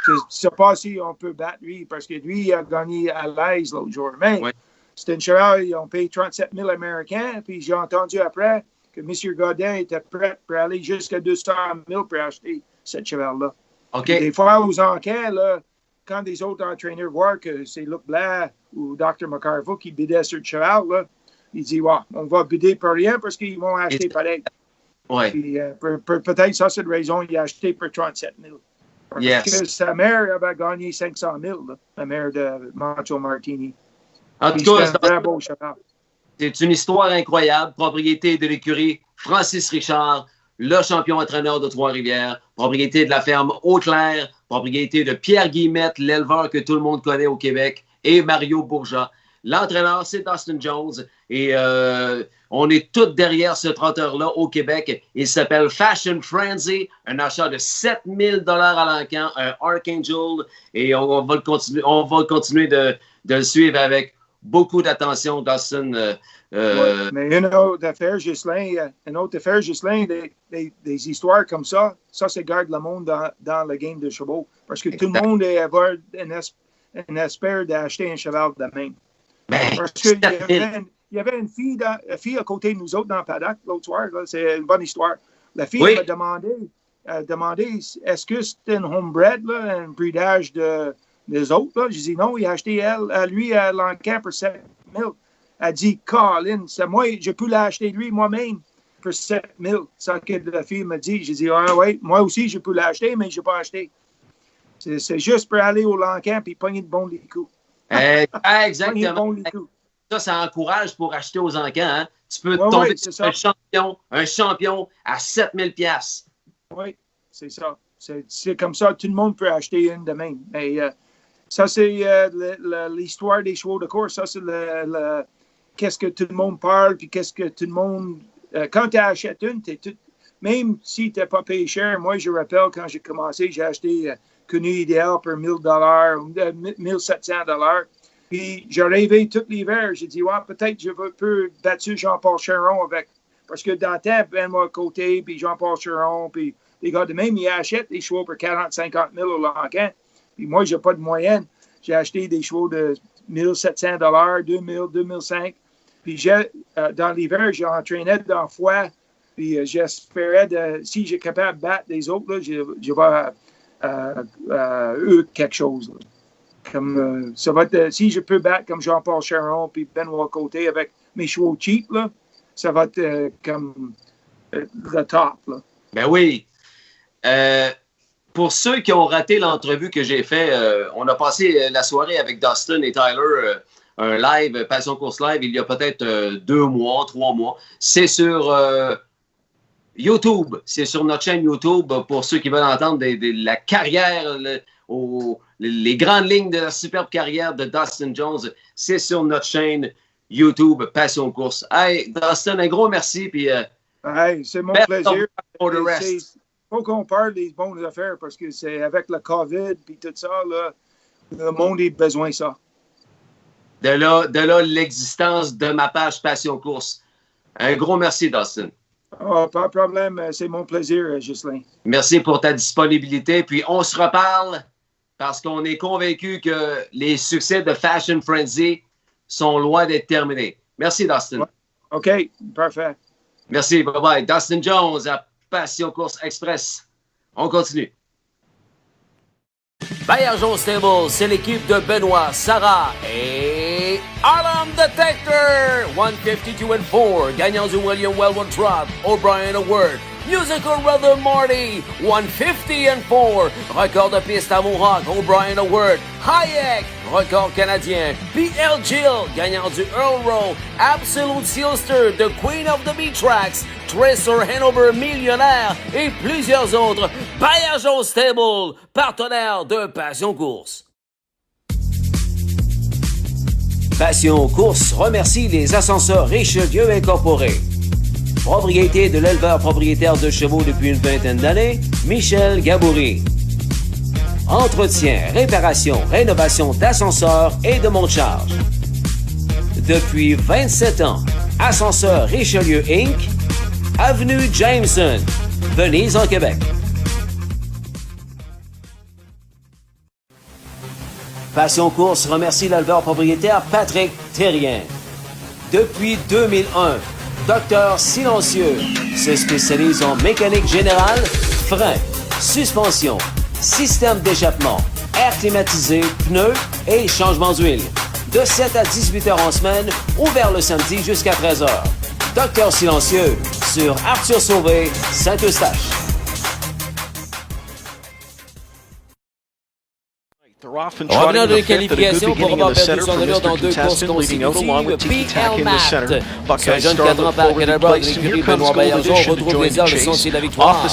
Je ne sais pas si on peut battre lui, parce que lui, il a gagné à l'aise l'autre jour. Mais c'est un cheval, ils ont payé 37 000 Américains, puis j'ai entendu après, que M. Godin était prêt pour aller jusqu'à 200 000 pour acheter cette cheval-là. OK. Des fois, aux enquêtes, là, quand des autres entraîneurs voient que c'est Luc Blanc ou Dr. McCarver qui bidait sur le cheval, là, ils disent ouais, on va bider pour rien parce qu'ils vont acheter pareil. Ouais. Puis, peut-être ça, c'est la raison qu'il a acheté pour 37 000. Parce que sa mère avait gagné 500 000, là, la mère de Macho Martini. En tout cas, c'est un vrai beau cheval. C'est une histoire incroyable. Propriété de l'écurie Francis Richard, le champion entraîneur de Trois-Rivières. Propriété de la ferme Haute-Claire. Propriété de Pierre Guillemette, l'éleveur que tout le monde connaît au Québec. Et Mario Bourgeat. L'entraîneur, c'est Dustin Jones. Et on est tous derrière ce trotteur-là au Québec. Il s'appelle Fashion Frenzy. Un achat de 7 000 à l'encan. Un Archangel. Et on va continuer de le suivre avec beaucoup d'attention, Dustin. Mais une autre affaire, Ghislain, des histoires comme ça garde le monde dans le game de chevaux. Parce que tout le monde espère d'acheter un cheval de même. Parce qu'il y avait une fille à côté de nous autres dans le paddock l'autre soir. Là, c'est une bonne histoire. La fille m'a demandé est-ce que c'était un homebred, là, un breedage des autres? Là? J'ai dit non, il a acheté lui à l'encan pour 7 000. Elle a dit Colin, c'est moi, je peux l'acheter lui moi-même pour 7 000. C'est ce que la fille m'a dit. J'ai dit ah ouais, moi aussi je peux l'acheter, mais je n'ai pas acheté. C'est juste pour aller au l'encan et pogner de bons les coups. Exactement. Ça encourage pour acheter aux encans. Hein? Tu peux tomber sur un champion à 7 000 $. Oui, c'est ça. C'est comme ça, tout le monde peut acheter une de même. Mais ça, c'est l'histoire des chevaux de course. Ça, c'est qu'est-ce que tout le monde parle, puis qu'est-ce que tout le monde... quand tu achètes une, même si tu n'es pas payé cher, moi, je rappelle, quand j'ai commencé, j'ai acheté Connu Idéal pour 1 000 $, 1 700 $. Puis, j'ai rêvé tout l'hiver. J'ai dit, ouais, peut-être je peux battre Jean-Paul Cheron avec. Parce que dans le temps, Benoît Côté, puis Jean-Paul Cheron, puis les gars de même, ils achètent des chevaux pour 40-50 000 au l'encan. Puis moi, j'ai pas de moyenne. J'ai acheté des chevaux de 1 700 $, 2 000, 2 500. Puis, dans l'hiver, j'entraînais dans le foie. Puis, j'espérais, si j'ai capable de battre les autres, là, je vais eux quelque chose. Là. Comme, ça va être, si je peux battre comme Jean-Paul Cheron puis Benoît Côté avec mes chevaux cheap, là, ça va être comme le top. Là. Ben oui. Pour ceux qui ont raté l'entrevue que j'ai fait, on a passé la soirée avec Dustin et Tyler, un live, Passion Course Live, il y a peut-être 2 mois, 3 mois. C'est sur YouTube. C'est sur notre chaîne YouTube pour ceux qui veulent entendre la carrière, les grandes lignes de la superbe carrière de Dustin Jones. C'est sur notre chaîne YouTube Passion Course. Hey, Dustin, un gros merci. Puis, hey, c'est mon plaisir. Il faut qu'on parle des bonnes affaires parce que c'est avec le COVID et tout ça, là, le monde a besoin de ça. De là l'existence de ma page Passion Course. Un gros merci, Dustin. Oh, pas de problème. C'est mon plaisir, Ghislain. Merci pour ta disponibilité. Puis on se reparle parce qu'on est convaincu que les succès de Fashion Frenzy sont loin d'être terminés. Merci, Dustin. OK, parfait. Merci, bye-bye. Dustin Jones à Passion Course Express. On continue. Baillargeon Stable, c'est l'équipe de Benoît, Sarah et Alarm Detector. 152-4, gagnant du William Wellwood Trot, O'Brien Award. Musical Brother Marty, 150-4, record de piste à Mohawk, O'Brien Award. Hayek, record canadien. B.L. Gill, gagnant du Earl Row. Absolute Sealster, The Queen of the B-Tracks. Tracer Hanover millionnaire et plusieurs autres. Baillargeon Stable, partenaire de Passion Course. Passion Course remercie les ascenseurs Richelieu Incorporés. Propriété de l'éleveur propriétaire de chevaux depuis une vingtaine d'années, Michel Gaboury. Entretien, réparation, rénovation d'ascenseurs et de monte-charge. Depuis 27 ans, Ascenseur Richelieu Inc., Avenue Jameson, Venise en Québec. Passion Course remercie l'éleveur propriétaire Patrick Thérien. Depuis 2001, Docteur Silencieux se spécialise en mécanique générale, frein, suspension, système d'échappement, air climatisé, pneus et changement d'huile. De 7 à 18 heures en semaine, ouvert le samedi jusqu'à 13 heures. Docteur Silencieux sur Arthur Sauvé, Saint-Eustache. Revenant de qualification pour avoir perdu son allure dans 2 courses consécutives, PL Matt. Ce jeune cadran par Canada de l'écurie Benoît Baillargeon retrouve les airs de son style de victoire.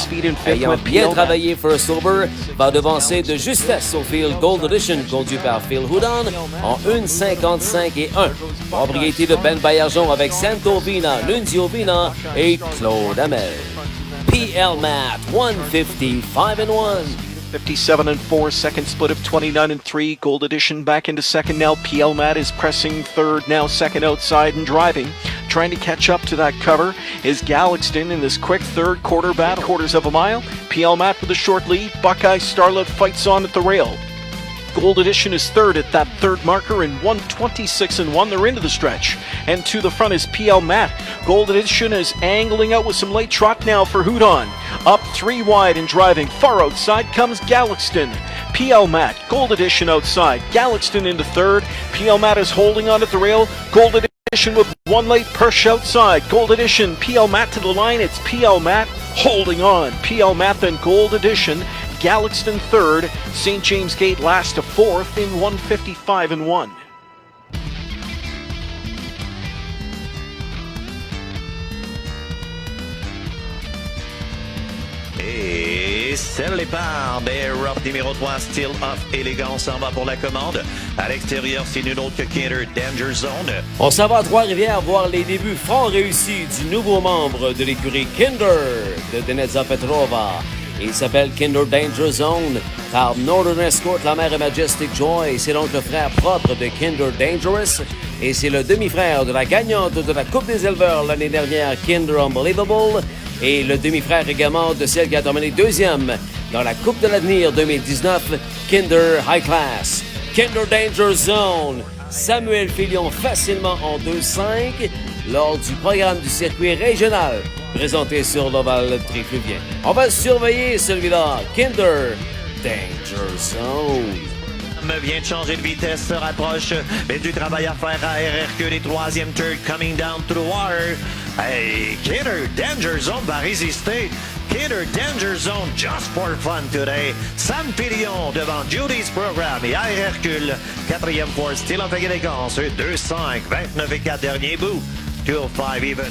Ayant bien travaillé First Over, va devancer de justesse au field Gold Edition conduit par Phil Houdon en 1,55 et 1. Propriété de Ben Baillargeon avec Santo Vina, Lundio Vina et Claude Hamel. PL Matt, 155 and 1. 57-4, second split of 29-3. Gold Edition back into second now. PL Matt is pressing third now, second outside and driving. Trying to catch up to that cover is Galaxton in this quick third quarter battle. Quarters of a mile. PL Matt with a short lead. Buckeye Starlet fights on at the rail. Gold Edition is third at that third marker in 1:26 and 1. They're into the stretch. And to the front is PL Matt. Gold Edition is angling out with some late trot now for Houdon. Up 3 wide and driving. Far outside comes Galaxton. PL Matt, Gold Edition outside. Galaxton into third. PL Matt is holding on at the rail. Gold Edition with 1 late push outside. Gold Edition, PL Matt to the line. It's PL Matt holding on. PL Matt then Gold Edition. Galaxton third, St. James Gate last to fourth in 1:55 and 1. Et c'est le départ des Rough numéro 3, Still Off Élégance s'en va pour la commande. À l'extérieur, c'est nul autre que Kinder Danger Zone. On s'en va à Trois-Rivières voir les débuts fort réussis du nouveau membre de l'écurie Kinder de Deneza Petrova. Il s'appelle Kinder Danger Zone, car Northern Escort, la mère et Majestic Joy, c'est donc le frère propre de Kinder Dangerous, et c'est le demi-frère de la gagnante de la Coupe des éleveurs l'année dernière, Kinder Unbelievable, et le demi-frère également de celle qui a terminé deuxième dans la Coupe de l'avenir 2019, Kinder High Class. Kinder Danger Zone, Samuel Filion facilement en 2-5 lors du programme du circuit régional présenté sur l'Oval Trifluvien. On va surveiller celui-là, Kinder Danger Zone. Vient de changer de vitesse, se rapproche, mais du travail à faire à RRQ, les troisième third coming down to the wire. Hey, Kinder Danger Zone va résister. Kinder Danger Zone just for fun today. Sam Filion devant Judy's Program et RRQ. Quatrième fois, Still of Élégance, 2-5, 29 et 4 dernier bout. 2-5 even.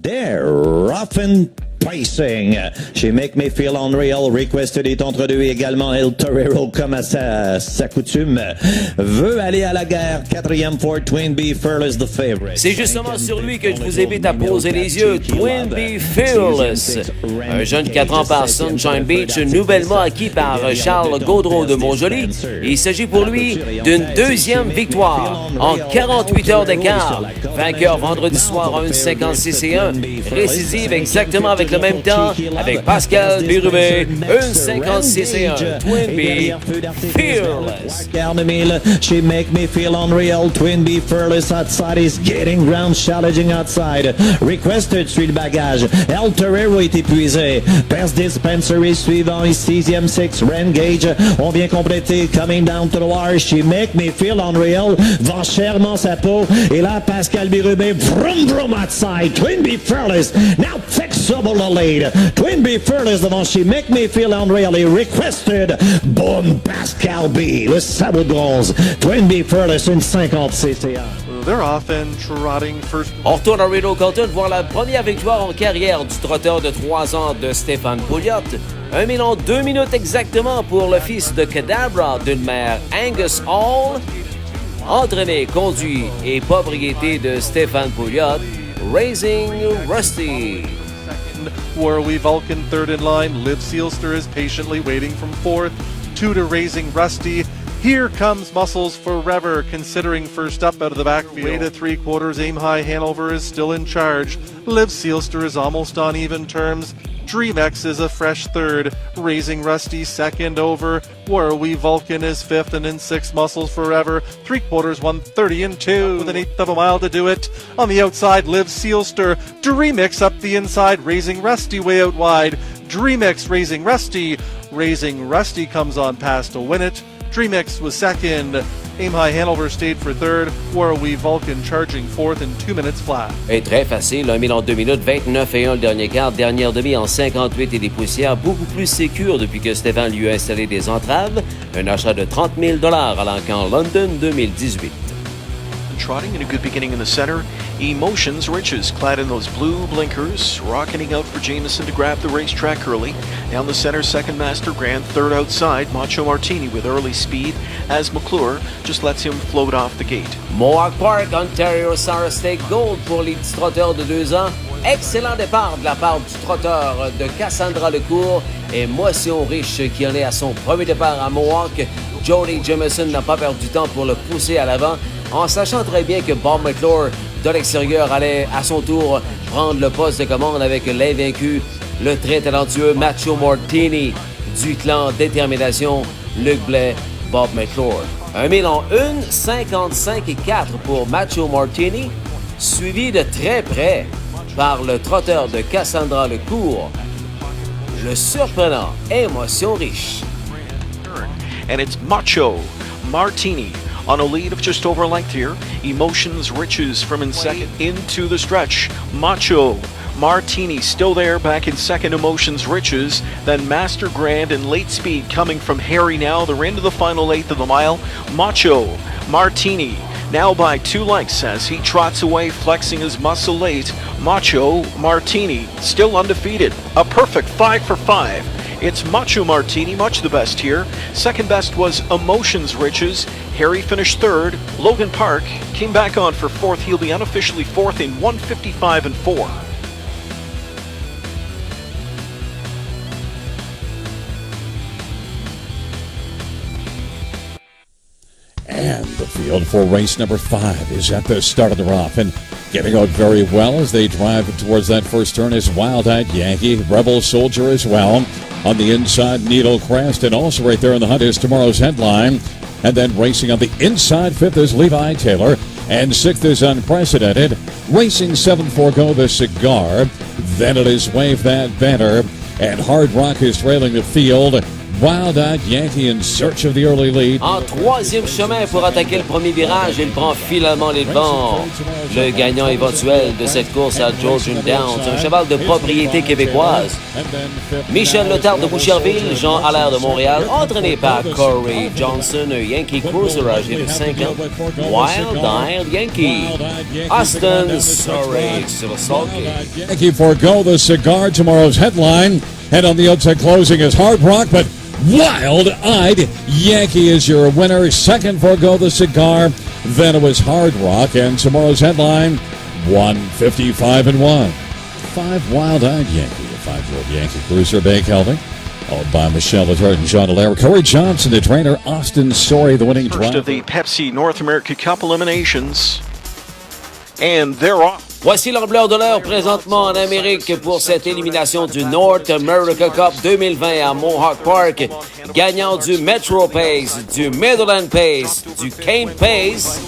They're rough and pacing. She make me feel unreal. Requested est entre deux également. El Torero, comme à sa coutume, veut aller à la guerre. Quatrième for Twin B, Fearless the favorite. C'est justement sur lui que je vous invite à poser les yeux. Twin B Fearless. Un jeune 4 ans par Sunshine Beach, nouvellement acquis par Charles Gaudreau de Montjoly. Il s'agit pour lui d'une deuxième victoire en 48 heures d'écart. Vainqueur vendredi soir en 1,56 et 1. Récidive exactement avec le même temps avec Pascal Birubé, 1,56 et 1. Twin B Fearless. She make me feel unreal. Twin B Fearless outside is getting ground, challenging outside. Requested street bagage. El Torero est épuisé. Best Dispensary suivant, 6e 6. Rengage. On vient compléter. Coming down to the wire. She make me feel unreal. Vend chèrement sa peau. Et là, Pascal Birubé. Vroom vroom outside. Twin B Fearless. Now fixable the lead. Twin B Fearless devant She Make Me Feel Unreal. Et Requested. Bonne, Pascal B. Le sabot de bronze. Twin B Fearless, une 56 et 1. They're often trotting first. On retourne à Rideau Colton voir la première victoire en carrière du trotteur de 3 ans de Stéphane Pouliot. 1 minute 2 minutes exactement pour le fils de Cadabra d'une mère Angus Hall. Entraîné, conduit et propriété de Stéphane Pouliot. Raising Rusty. Warley Vulcan third in line. Liv Sealster is patiently waiting from fourth. 2 to Raising Rusty. Here comes Muscles Forever, considering first up out of the backfield. Way to 3/4, Aim High Hanover is still in charge. Liv Sealster is almost on even terms. DreamX is a fresh third, Raising Rusty second over. Where We Vulcan is fifth, and in sixth, Muscles Forever. 3/4, 1:30 and 2, with an eighth of a mile to do it. On the outside, Liv Sealster. DreamX up the inside, Raising Rusty way out wide. DreamX Raising Rusty. Raising Rusty comes on past to win it. DreamX was second. Aim High Hanover stayed for third. Where We Vulcan charging fourth in 2 minutes flat. Et très facile, 1 000 en 2 minutes, 29 et 1 le dernier quart, dernière demi en 58 et des poussières, beaucoup plus sécure depuis que Stéphane lui a installé des entraves. Un achat de 30 000 $ à l'encan London 2018. Trotting in a good beginning in the center. Emotions Riches clad in those blue blinkers, rocketing out for Jameson to grab the racetrack early. Down the center, second Master Grand, third outside, Macho Martini with early speed as McClure just lets him float off the gate. Mohawk Park, Ontario Sarah State Gold pour les petits trotteurs de 2 ans. Excellent départ de la part du trotteur de Cassandra Lecourt et Motion Riche qui en est à son premier départ à Mohawk. Jody Jameson n'a pas perdu du temps pour le pousser à l'avant, en sachant très bien que Bob McClure de l'extérieur allait à son tour prendre le poste de commande avec l'invaincu, le très talentueux Macho Martini du clan Détermination, Luc Blais, Bob McClure. 1 000 en 1, 55 et 4 pour Macho Martini, suivi de très près par le trotteur de Cassandra Lecourt, le surprenant Émotion Riche. And it's Macho Martini on a lead of just over a length here. Emotions Riches from in second into the stretch. Macho Martini still there back in second. Emotions Riches. Then Master Grand and Late Speed coming from Harry now. They're into the final eighth of the mile. Macho Martini now by 2 lengths as he trots away, flexing his muscle late. Macho Martini still undefeated. A perfect 5 for 5. It's Macho Martini, much the best here. Second best was Emotions Riches. Harry finished third. Logan Park came back on for fourth. He'll be unofficially fourth in 1:55 and 4. And the field for race number 5 is at the start of the rough and getting out very well as they drive towards that first turn is Wild Eyed Yankee, Rebel Soldier as well. On the inside, Needle Crest, and also right there in the hunt is Tomorrow's Headline. And then racing on the inside, 5th is Levi Taylor, and 6th is Unprecedented. Racing 7 for Go the Cigar. Then it is Wave That Banner, and Hard Rock is trailing the field. Wild Eyed Yankee in search of the early lead. En troisième chemin pour attaquer le premier virage, il prend finalement les devants. Le gagnant éventuel de cette course à Georgian Downs, un cheval de propriété québécoise. Michel Letard de Boucherville, Jean Allaire de Montréal, entraîné par Corey Johnson, un Yankee Cruiser âgé de 5 ans. Wild Eyed Yankee. Austin Surrey sur le sulky. Yankee forgo the Cigar, Tomorrow's Headline. And on the outside closing is Hard Rock, but Wild-Eyed Yankee is your winner. Second forgo the Cigar. Then it was Hard Rock, and Tomorrow's Headline, 1:55 and 1. 5 Wild-Eyed Yankee, a 5-year-old Yankee Cruiser, Bay Kelvin. Followed by Michelle Letard and Jean Allaire. Corey Johnson, the trainer. Austin Sorey, the winning driver. First of the Pepsi North America Cup eliminations. And they're off. Voici l'ampleur de l'heure présentement en Amérique pour cette élimination du North America Cup 2020 à Mohawk Park. Gagnant du Metro Pace, du Midland Pace, du Cane Pace,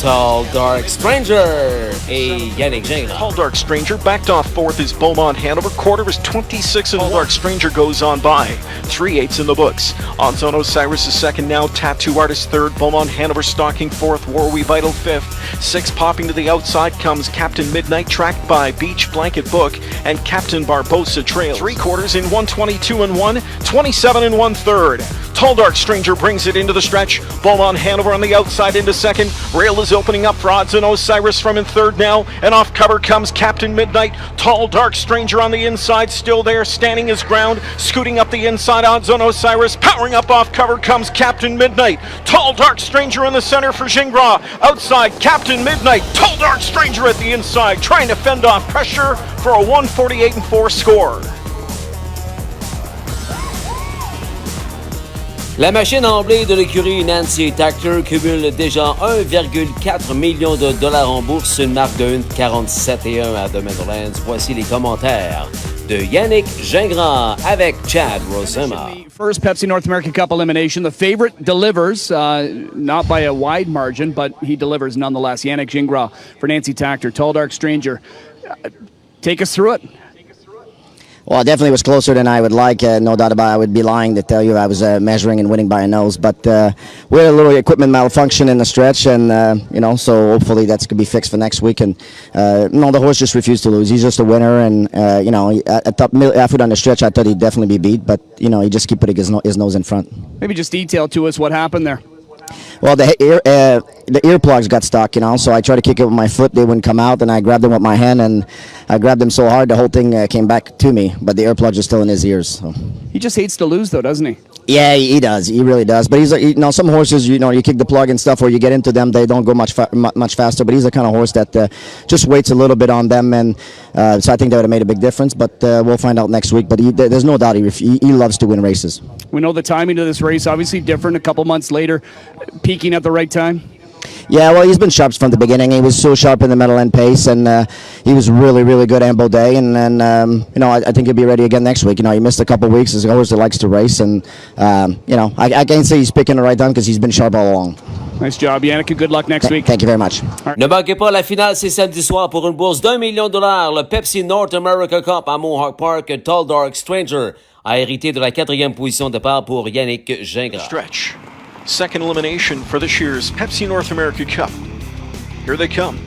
Tall Dark Stranger et Yannick Gingras. Tall Dark Stranger backed off fourth is Beaumont Hanover. Quarter is 26 and Tall Dark Stranger goes on by. 3/8 in the books. Onzone Osiris is second now. Tattoo Artist third. Beaumont Hanover stalking fourth. War We Vital fifth. 6 popping to the outside comes Captain Midnight, tracked by Beach Blanket Book, and Captain Barbosa trails. 3/4 in 1:22 and 1, 27 and 1/3. Tall Dark Stranger brings it into the stretch. Beaumont Hanover on the outside into second. Rail is opening up for Odds and Osiris from in third now, and off cover comes Captain Midnight. Tall Dark Stranger on the inside, still there, standing his ground, scooting up the inside. Odds on Osiris, powering up off cover comes Captain Midnight. Tall Dark Stranger in the center for Gingras. Outside, Captain Midnight. Tall Dark Stranger at the inside, trying to fend off pressure for a 1:48 and 4 score. La machine en blé de l'écurie Nancy Tactor cumule déjà 1,4 million de dollars en bourse, une marque de 1,47 à The Meadowlands. Voici les commentaires de Yannick Gingras avec Chad Rosema. First Pepsi North American Cup elimination. The favorite delivers, not by a wide margin, but he delivers nonetheless. Yannick Gingras for Nancy Tactor, Tall Dark Stranger. Take us through it. Well, it definitely was closer than I would like. No doubt about it. I would be lying to tell you I was measuring and winning by a nose. But we had a little equipment malfunction in the stretch, and so hopefully that's going to be fixed for next week. And the horse just refused to lose. He's just a winner, and I thought after on the stretch, I thought he'd definitely be beat. But he just keep putting his nose in front. Maybe just detail to us what happened there. Well, the earplugs got stuck, so I tried to kick it with my foot. They wouldn't come out, and I grabbed them with my hand, and I grabbed them so hard the whole thing came back to me, but the earplugs are still in his ears. So. He just hates to lose, though, doesn't he? Yeah, he does. He really does. But he's some horses, you kick the plug and stuff, or you get into them, they don't go much faster. But he's the kind of horse that just waits a little bit on them, and so I think that would have made a big difference. But we'll find out next week. But there's no doubt he loves to win races. We know the timing of this race obviously different. A couple months later, peaking at the right time. Yeah, well, he's been sharp from the beginning. He was so sharp in the middle end pace, and he was really, really good Ambo Day. And then, I think he'll be ready again next week. He missed a couple weeks. He's a horse that likes to race, and I can't say he's picking the right time because he's been sharp all along. Nice job, Yannick, and good luck next week. Thank you very much. Right. Ne manquez pas la finale, c'est samedi soir pour une bourse d'$1 million. Le Pepsi North America Cup à Mohawk Park. Tall Dark Stranger a hérité de la 4e position de départ pour Yannick Gingras. Stretch. Second elimination for this year's Pepsi North America Cup. Here they come.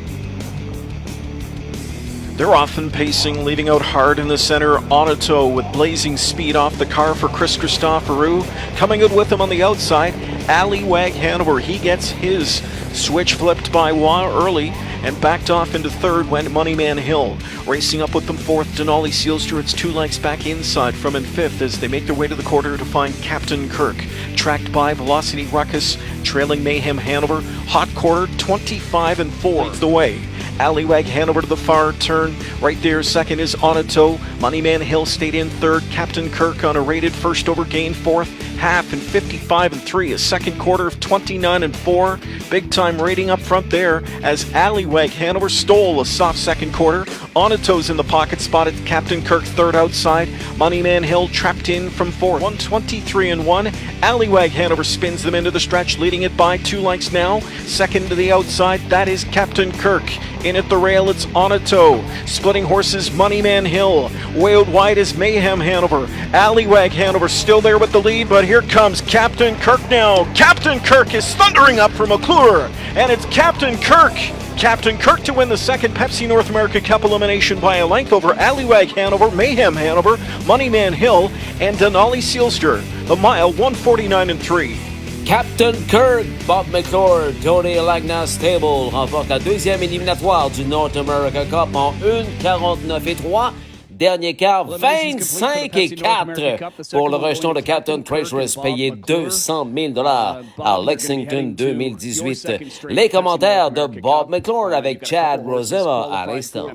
They're often pacing, leading out hard in the center, on a toe with blazing speed off the car for Chris Christoforou. Coming out with him on the outside, Allywag Hanover. He gets his switch flipped by Wah early and backed off into third went Moneyman Hill. Racing up with them fourth, Denali Sealster. It's 2 lengths back inside from in fifth as they make their way to the quarter to find Captain Kirk. Tracked by Velocity Ruckus, trailing Mayhem Hanover. Hot quarter, 25 and 4 leads the way. Allywag Hanover to the far turn. Right there, second is Onato. Moneyman Hill stayed in third. Captain Kirk on a rated first over gain fourth. Half and 55 and 3. A second quarter of 29 and 4. Big time rating up front there as Allywag Hanover stole a soft second quarter. Onato's in the pocket, spotted Captain Kirk third outside. Moneyman Hill trapped in from fourth. 123 and 1. Allywag Hanover spins them into the stretch, leading it by 2 lengths now. Second to the outside, that is Captain Kirk. In at the rail, it's Onato. Splitting horses, Moneyman Hill. Way out wide is Mayhem Hanover. Allywag Hanover still there with the lead, but here comes Captain Kirk now. Captain Kirk is thundering up from McClure, and it's Captain Kirk. Captain Kirk to win the second Pepsi North America Cup elimination by a length over Allywag Hanover, Mayhem Hanover, Moneyman Hill, and Denali Sealster. The mile, 149 and 3. Captain Kirk, Bob McClure, Tony Lagnas Stable remporte la 2e éliminatoire du North America Cup en 1,49 et 3. Dernier quart, 25 et 4 pour le rejeton de Captain Treacherous payé $200 000 à Lexington 2018. Les commentaires de Bob McClure avec Chad Rosema à l'instant.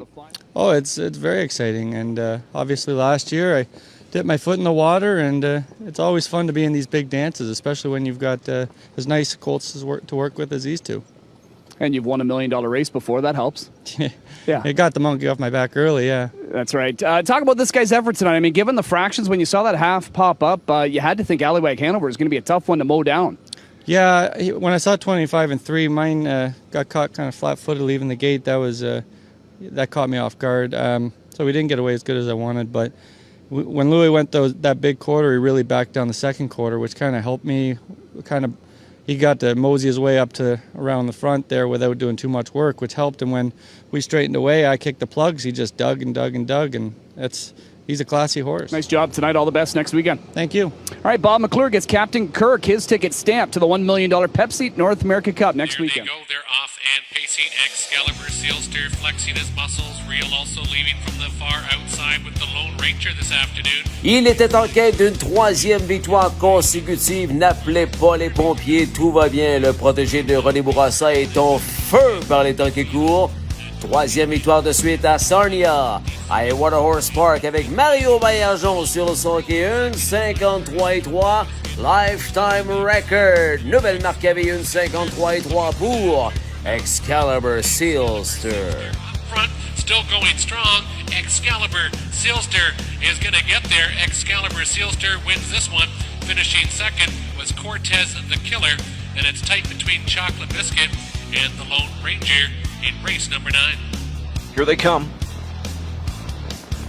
Oh, it's very exciting, and obviously last year I dipped my foot in the water, and it's always fun to be in these big dances, especially when you've got as nice colts to work with as these two. And you've won $1 million race before, that helps. Yeah. It got the monkey off my back early, yeah. That's right. Talk about this guy's effort tonight. I mean, given the fractions, when you saw that half pop up, you had to think Allywag Hanover is going to be a tough one to mow down. Yeah, when I saw 25 and 3, mine got caught kind of flat-footed leaving the gate. That caught me off guard. So we didn't get away as good as I wanted, but when Louis went that big quarter, he really backed down the second quarter, which kind of helped me. He got to mosey his way up to around the front there without doing too much work, which helped him. When we straightened away, I kicked the plugs. He just dug and dug and dug, and he's a classy horse. Nice job tonight. All the best next weekend. Thank you. All right, Bob McClure gets Captain Kirk his ticket stamped to the $1 million Pepsi North America Cup next weekend. There they go. They're off and pacing. Excalibur, Sealster flexing his muscles. Real also leaving from the far outside with the Lone Ranger this afternoon. Il était en quête d'une 3e victoire consécutive. N'appelez pas les pompiers, tout va bien. Le protégé de René Bourassa est en feu par les temps qui courent. Troisième victoire de suite à Sarnia, à Waterhorse Park avec Mario Baillargeon sur le 151, 53-3, lifetime record. Nouvelle marque avait une 53-3 pour Excalibur Sealster. Front, still going strong. Excalibur Sealster is going to get there. Excalibur Sealster wins this one. Finishing second was Cortez the Killer, and it's tight between Chocolate Biscuit and the Lone Ranger in race number 9. Here they come.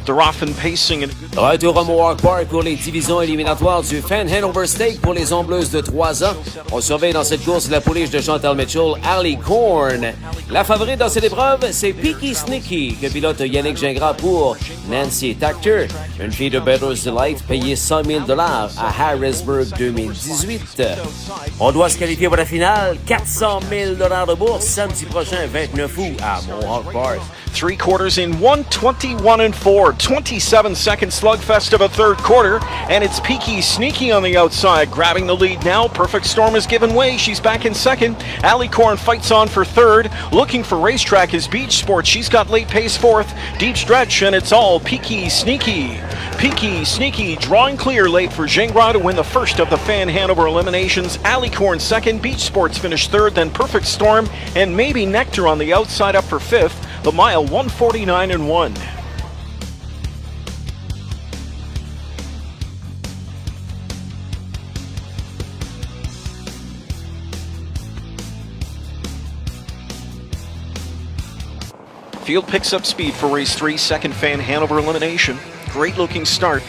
They're often pacing. Retour à Mohawk Park pour les divisions éliminatoires du Fan Hanover Stake pour les Ombleuses de 3 ans. On surveille dans cette course la pouliche de Chantal Mitchell, Ali Korn. La favorite dans cette épreuve, c'est Peaky Sneaky, que pilote Yannick Gingras pour Nancy Tactor, une fille de Better's Delight payée $100 000 à Harrisburg 2018. On doit se qualifier pour la finale, $400 000 de bourse samedi prochain, 29 août à Mohawk Park. 3 quarters in 1:21-4. 27-second slugfest of a third quarter, and it's Peaky Sneaky on the outside, grabbing the lead now. Perfect Storm has given way. She's back in second. Ali Korn fights on for third. Looking for racetrack is Beach Sport. She's got late pace fourth. Deep stretch, and it's all Peaky Sneaky. Peaky Sneaky drawing clear late for Gingras to win the first of the Fan Hanover eliminations. Ali Korn second. Beach Sports finished third. Then Perfect Storm and maybe Nectar on the outside up for fifth. The mile 149-1. Field picks up speed for race 3, second Fan Hanover elimination. Great looking start.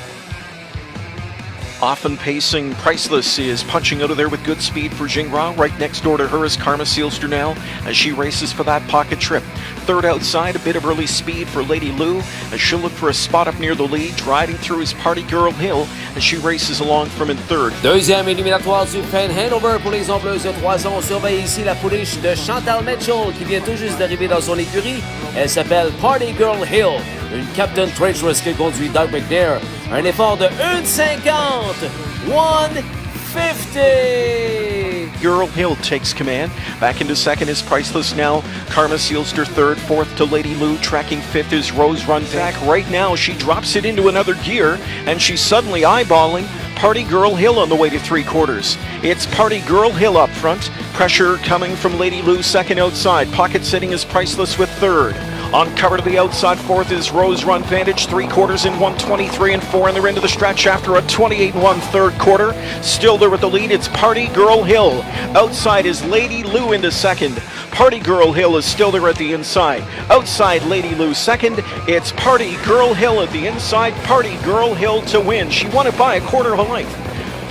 Often pacing, Priceless is punching out of there with good speed for Gingras. Right next door to her is Karma Sealster now as she races for that pocket trip. Third outside, a bit of early speed for Lady Lou as she'll look for a spot up near the lead. Driving through is Party Girl Hill as she races along from in third. Deuxième éliminatoire du Fan Hanover pour les Ombleuses de 3 ans. On surveille ici la pouliche de Chantal Mitchell qui vient tout juste d'arriver dans son écurie. Elle s'appelle Party Girl Hill. Une Captain Traitorous que conduit Doug McNair. Un effort de 1:50. 1:50. Girl Hill takes command. Back into second is Priceless now. Karma Sealster third. Fourth to Lady Lou. Tracking fifth is Rose Run back. Right now she drops it into another gear and she's suddenly eyeballing Party Girl Hill on the way to 3 quarters. It's Party Girl Hill up front. Pressure coming from Lady Lou second outside. Pocket sitting is Priceless with third. On cover to the outside, fourth is Rose Run Vantage, 3 quarters in 1:23-4, and they're into the stretch after a 28-1 third quarter. Still there with the lead, it's Party Girl Hill. Outside is Lady Lou into second. Party Girl Hill is still there at the inside. Outside Lady Lou second, it's Party Girl Hill at the inside. Party Girl Hill to win. She won it by a quarter of a length.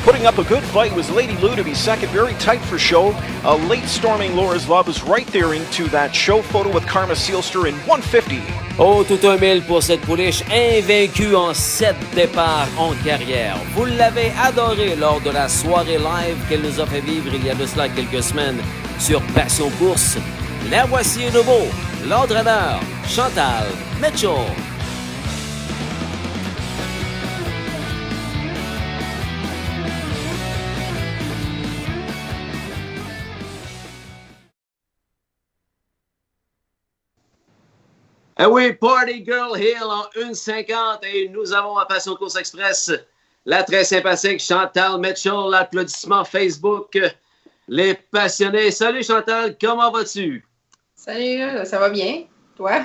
Putting up a good fight was Lady Lou to be second, very tight for show. A late storming Laura's Love is right there into that show photo with Karma Sealster in 1:50. Oh, tout un mille pour cette pouliche invaincue en 7 départs en carrière. Vous l'avez adorée lors de la soirée live qu'elle nous a fait vivre il y a de cela quelques semaines sur Passion Course. La voici à nouveau, l'entraîneur Chantal Mitchell. Ah oui, Party Girl Hill en 1:50 et nous avons à Passion Course Express la très sympathique Chantal Mitchell, l'applaudissement Facebook, les passionnés. Salut Chantal, comment vas-tu? Salut, ça va bien, toi?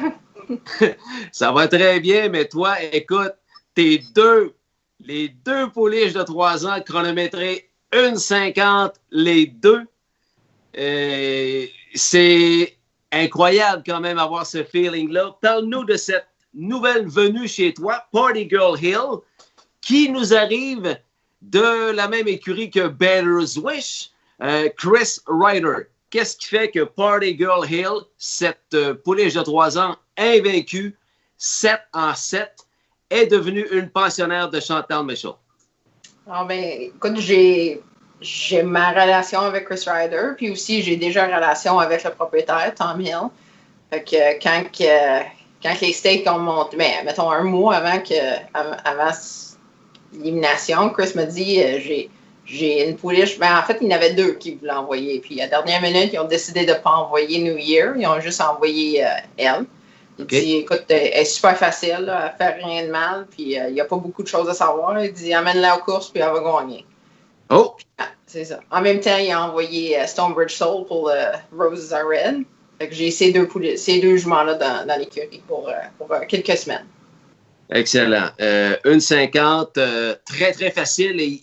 Ça va très bien, mais toi, écoute, les deux pouliches de 3 ans chronométrées 1:50, les deux. C'est incroyable quand même avoir ce feeling-là. Parle-nous de cette nouvelle venue chez toi, Party Girl Hill, qui nous arrive de la même écurie que Better's Wish, Chris Ryder. Qu'est-ce qui fait que Party Girl Hill, cette pouliche de 3 ans invaincue, 7-7, est devenue une pensionnaire de Chantal Mitchell? Ah ben, écoute, j'ai ma relation avec Chris Ryder, puis aussi j'ai déjà une relation avec le propriétaire, Tom Hill. Fait que quand les stakes ont monté, mettons un mois avant l'élimination, Chris m'a dit j'ai une pouliche. En fait, il y en avait 2 qui voulaient envoyer. Puis à la dernière minute, ils ont décidé de ne pas envoyer New Year. Ils ont juste envoyé elle. Il dit, écoute, elle est super facile, là, elle fait rien de mal, puis il n'y a pas beaucoup de choses à savoir. Il dit, amène-la aux courses, puis elle va gagner. Oh! C'est ça. En même temps, il a envoyé Stonebridge Soul pour le Roses Are Red. Fait que j'ai ces deux juments-là dans l'écurie pour quelques semaines. Excellent. 1,50, très, très facile. Et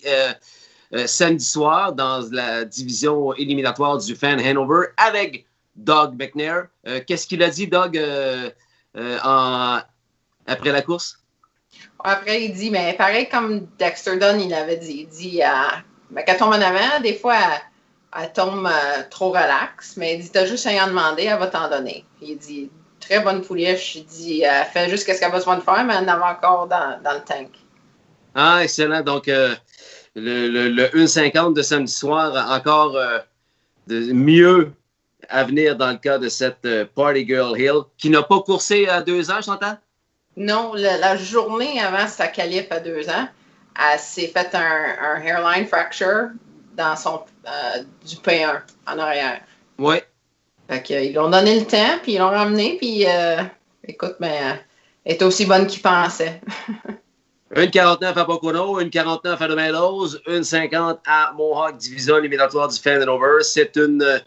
samedi soir, dans la division éliminatoire du Fan Hanover, avec Doug McNair. Qu'est-ce qu'il a dit, Doug, après la course? Après, il dit, mais pareil comme Dexter Dunn, il avait dit. Il dit, qu'elle tombe en avant, des fois, elle tombe trop relax, mais il dit, t'as juste rien demandé, elle va t'en donner. Puis il dit, très bonne pouliche. Il dit, elle fait juste ce qu'elle a besoin de faire, mais elle en a encore dans le tank. Ah, excellent. Donc, le 1,50 de samedi soir, encore mieux à venir dans le cas de cette Party Girl Hill, qui n'a pas coursé à 2 ans, Chantal? Non, la journée avant sa qualif à 2 ans, elle s'est fait un hairline fracture dans son du P1 en arrière. Oui. Fait qu'ils l'ont donné le temps, puis ils l'ont ramené, puis écoute, mais elle est aussi bonne qu'il pensait. 1,49 à Pocono, 1,49 à Domaine-Rose, 1,50 à Mohawk, division éliminatoire du Fan Hanover. C'est une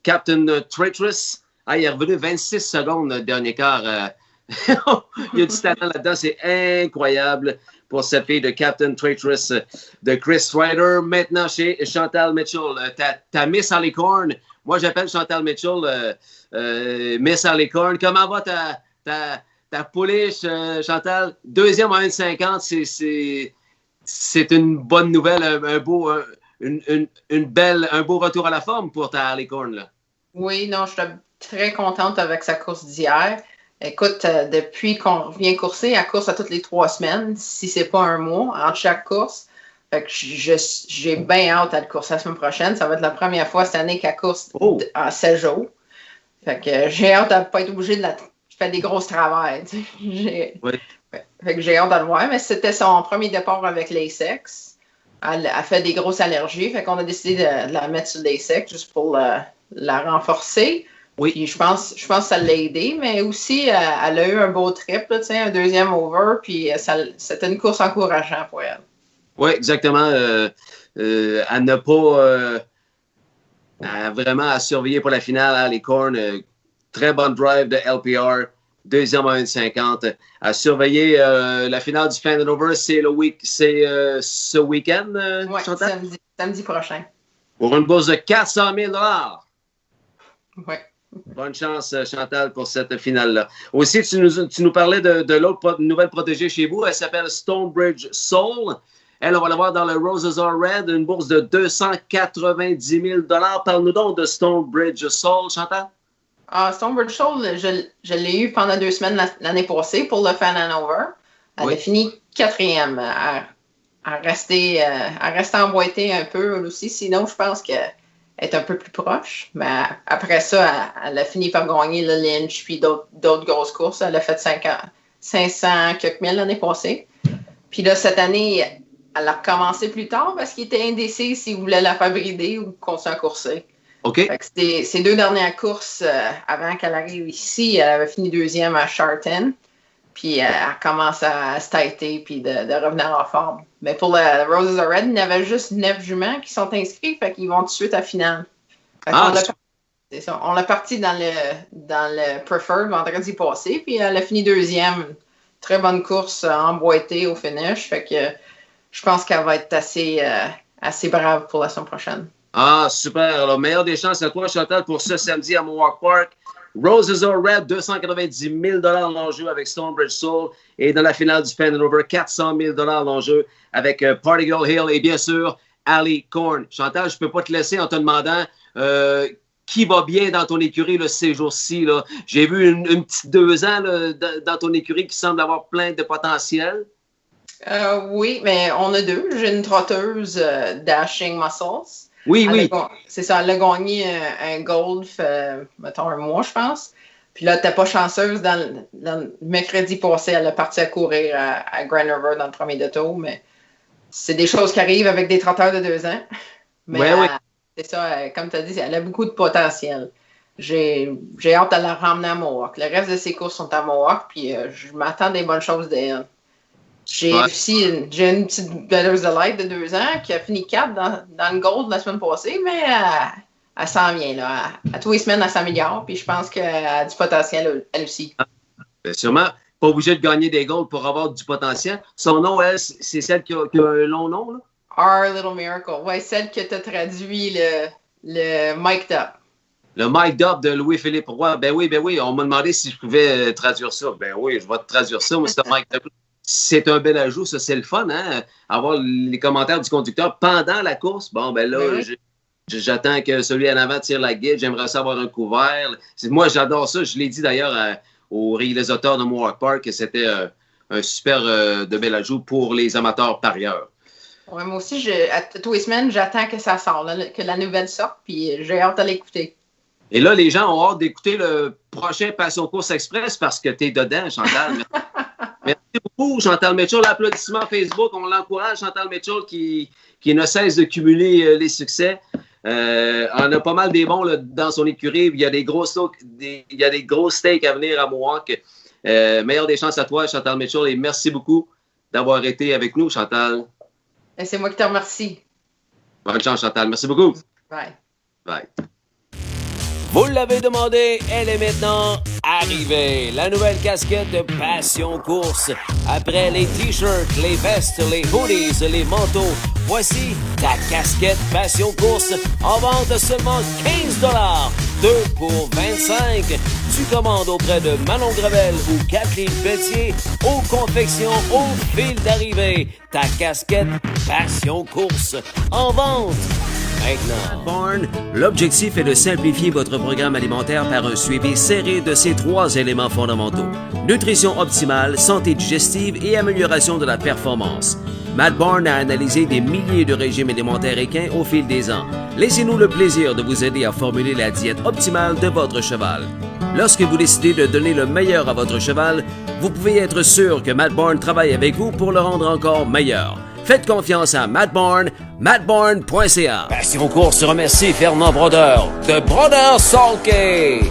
Captain Traitress. Ah, il est revenu 26 secondes le dernier quart. Il y a du talent là-dedans, c'est incroyable pour cette fille de Captain Traitress de Chris Ryder. Maintenant, chez Chantal Mitchell, ta Miss Alicorn. Moi, j'appelle Chantal Mitchell Miss Alicorn. Comment va ta pouliche, Chantal? Deuxième à 1,50, c'est une bonne nouvelle, un beau retour à la forme pour ta Alicorn, là. Oui, non, je suis très contente avec sa course d'hier. Écoute, depuis qu'on revient courser, elle course à toutes les 3 semaines, si c'est pas un mois, entre chaque course. Fait que j'ai bien hâte à la course la semaine prochaine. Ça va être la première fois cette année qu'elle course en 7 jours. Fait que j'ai hâte de ne pas être obligée de je fais des grosses travails. Oui. Fait que j'ai hâte de le voir. Mais c'était son premier départ avec l'ASEX. Elle fait des grosses allergies. Fait qu'on a décidé de la mettre sur l'ASEX juste pour la renforcer. Oui. Puis je pense que ça l'a aidé, mais aussi elle a eu un beau trip, là, un deuxième over, puis c'était une course encourageante pour elle. Oui, exactement. Elle n'a pas vraiment à surveiller pour la finale à Alicorn. Très bonne drive de LPR, deuxième à 1,50. À surveiller la finale du Fan Hanover, c'est ce week-end, Chantal? Samedi prochain. Pour une bourse de 400 000 $. Oui. Bonne chance, Chantal, pour cette finale-là. Aussi, tu nous parlais de l'autre nouvelle protégée chez vous. Elle s'appelle Stonebridge Soul. Elle, on va la voir dans le Roses Are Red, une bourse de 290 000 $. Parle-nous donc de Stonebridge Soul, Chantal. Stonebridge Soul, je l'ai eu pendant 2 semaines l'année passée pour le Fan Hanover. Elle a fini 4e. À rester emboîtée un peu aussi. Sinon, je pense qu'elle est un peu plus proche. Mais après ça, elle a fini par gagner le Lynch puis d'autres grosses courses. Elle a fait 500 quelques mille l'année passée. Puis là, cette année, elle a recommencé plus tard parce qu'il était indécis s'il voulait la faire brider ou continuer à courser. OK. Fait que ses 2 dernières courses avant qu'elle arrive ici, elle avait fini 2e à Charlton. Puis elle commence à se tighter puis de revenir en forme. Mais pour le Roses Are Red, il y avait juste 9 juments qui sont inscrits, fait qu'ils vont tout de suite à la finale. C'est ça. On l'a parti dans le Preferred vendredi passé, puis elle a fini 2e. Très bonne course emboîtée au finish. Fait que je pense qu'elle va être assez brave pour la semaine prochaine. Ah, super. Alors, meilleure des chances à toi, Chantal, pour ce samedi à Mohawk Park. Roses Are Red, 290 000 $ l'enjeu avec Stonebridge Soul. Et dans la finale du Fan Hanover, 400 000 $ l'enjeu avec Party Girl Hill et bien sûr, Alicorn. Chantal, je ne peux pas te laisser en te demandant qui va bien dans ton écurie là, ces jours-ci. Là. J'ai vu une petite 2 ans là, dans ton écurie qui semble avoir plein de potentiel. Oui, mais on a 2. J'ai une trotteuse Dashing Muscles. Oui. C'est ça, elle a gagné un gold, mettons un mois, je pense. Puis là, t'es pas chanceuse dans le mercredi passé, elle a parti à courir à Grand River dans le premier de tour, mais c'est des choses qui arrivent avec des trotteurs de 2 ans. Mais oui. c'est ça, comme tu as dit, elle a beaucoup de potentiel. j'ai hâte de la ramener à Mohawk. Le reste de ses courses sont à Mohawk, puis je m'attends des bonnes choses d'elle. J'ai aussi une petite belleuse de light de 2 ans qui a fini 4 dans le gold la semaine passée, mais elle s'en vient. Là. À tous les semaines, elle s'améliore, puis je pense qu'elle a du potentiel, elle aussi. Bien, sûrement, pas obligé de gagner des golds pour avoir du potentiel. Son nom, elle, c'est celle qui a un long nom, là? Our Little Miracle. Oui, celle que tu as traduit le Mic'd Up. Le Mic'd Up de Louis-Philippe Roy. Ben oui. On m'a demandé si je pouvais traduire ça. Ben oui, je vais te traduire ça. Moi, c'est un Mic'd Up. C'est un bel ajout, ça, c'est le fun, hein? Avoir les commentaires du conducteur pendant la course. Bon, ben là, j'attends que celui en avant tire la guide. J'aimerais ça avoir un couvert. Moi, j'adore ça. Je l'ai dit d'ailleurs au réalisateur de Mohawk Park que c'était un super de bel ajout pour les amateurs parieurs. Ouais, moi aussi, tous les semaines, j'attends que ça sorte, que la nouvelle sorte, puis j'ai hâte de l'écouter. Et là, les gens ont hâte d'écouter le prochain Passion Course Express parce que tu es dedans, Chantal. Merci beaucoup, Chantal Mitchell. L'applaudissement Facebook, on l'encourage, Chantal Mitchell, qui ne cesse de cumuler les succès. On a pas mal des bons là, dans son écurie. Il y a des gros steaks à venir à Mohawk. Meilleure des chances à toi, Chantal Mitchell, et merci beaucoup d'avoir été avec nous, Chantal. Et c'est moi qui te remercie. Bonne chance, Chantal. Merci beaucoup. Bye. Bye. Vous l'avez demandé, elle est maintenant arrivée. La nouvelle casquette de Passion Course. Après les t-shirts, les vestes, les hoodies, les manteaux, voici ta casquette Passion Course en vente de seulement 15 $. 2 pour 25. Tu commandes auprès de Manon Gravel ou Kathleen Pelletier aux confections au fil d'arrivée. Ta casquette Passion Course en vente. Maintenant, Bonne, l'objectif est de simplifier votre programme alimentaire par un suivi serré de ces 3 éléments fondamentaux. Nutrition optimale, santé digestive et amélioration de la performance. Matt Bourne a analysé des milliers de régimes alimentaires équins au fil des ans. Laissez-nous le plaisir de vous aider à formuler la diète optimale de votre cheval. Lorsque vous décidez de donner le meilleur à votre cheval, vous pouvez être sûr que Matt Bourne travaille avec vous pour le rendre encore meilleur. Faites confiance à Matt Bourne, mattbourne.ca. Passion Course remercie Fernand Brodeur de Brodeur Salkey.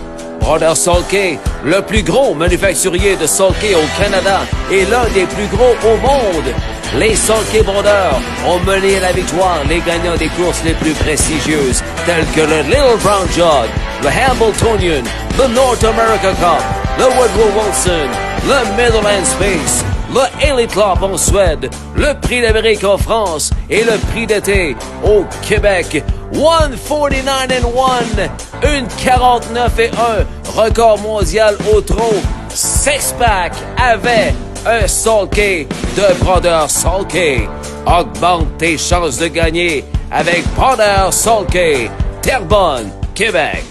Brodeur Salkey, le plus gros manufacturier de Salkey au Canada et l'un des plus gros au monde. Les Salkey Brodeurs ont mené à la victoire les gagnants des courses les plus prestigieuses, telles que le Little Brown Jug, le Hambletonian, le North America Cup, le Woodrow Wilson, le Midland Space, le Elite Club en Suède, le Prix d'Amérique en France et le Prix d'été au Québec. 149-1, une 49-1, record mondial au trot. Six-pack avait un Salkey de Brodeur Salkey. Augmente tes chances de gagner avec Brodeur Salkey. Terrebonne, Québec.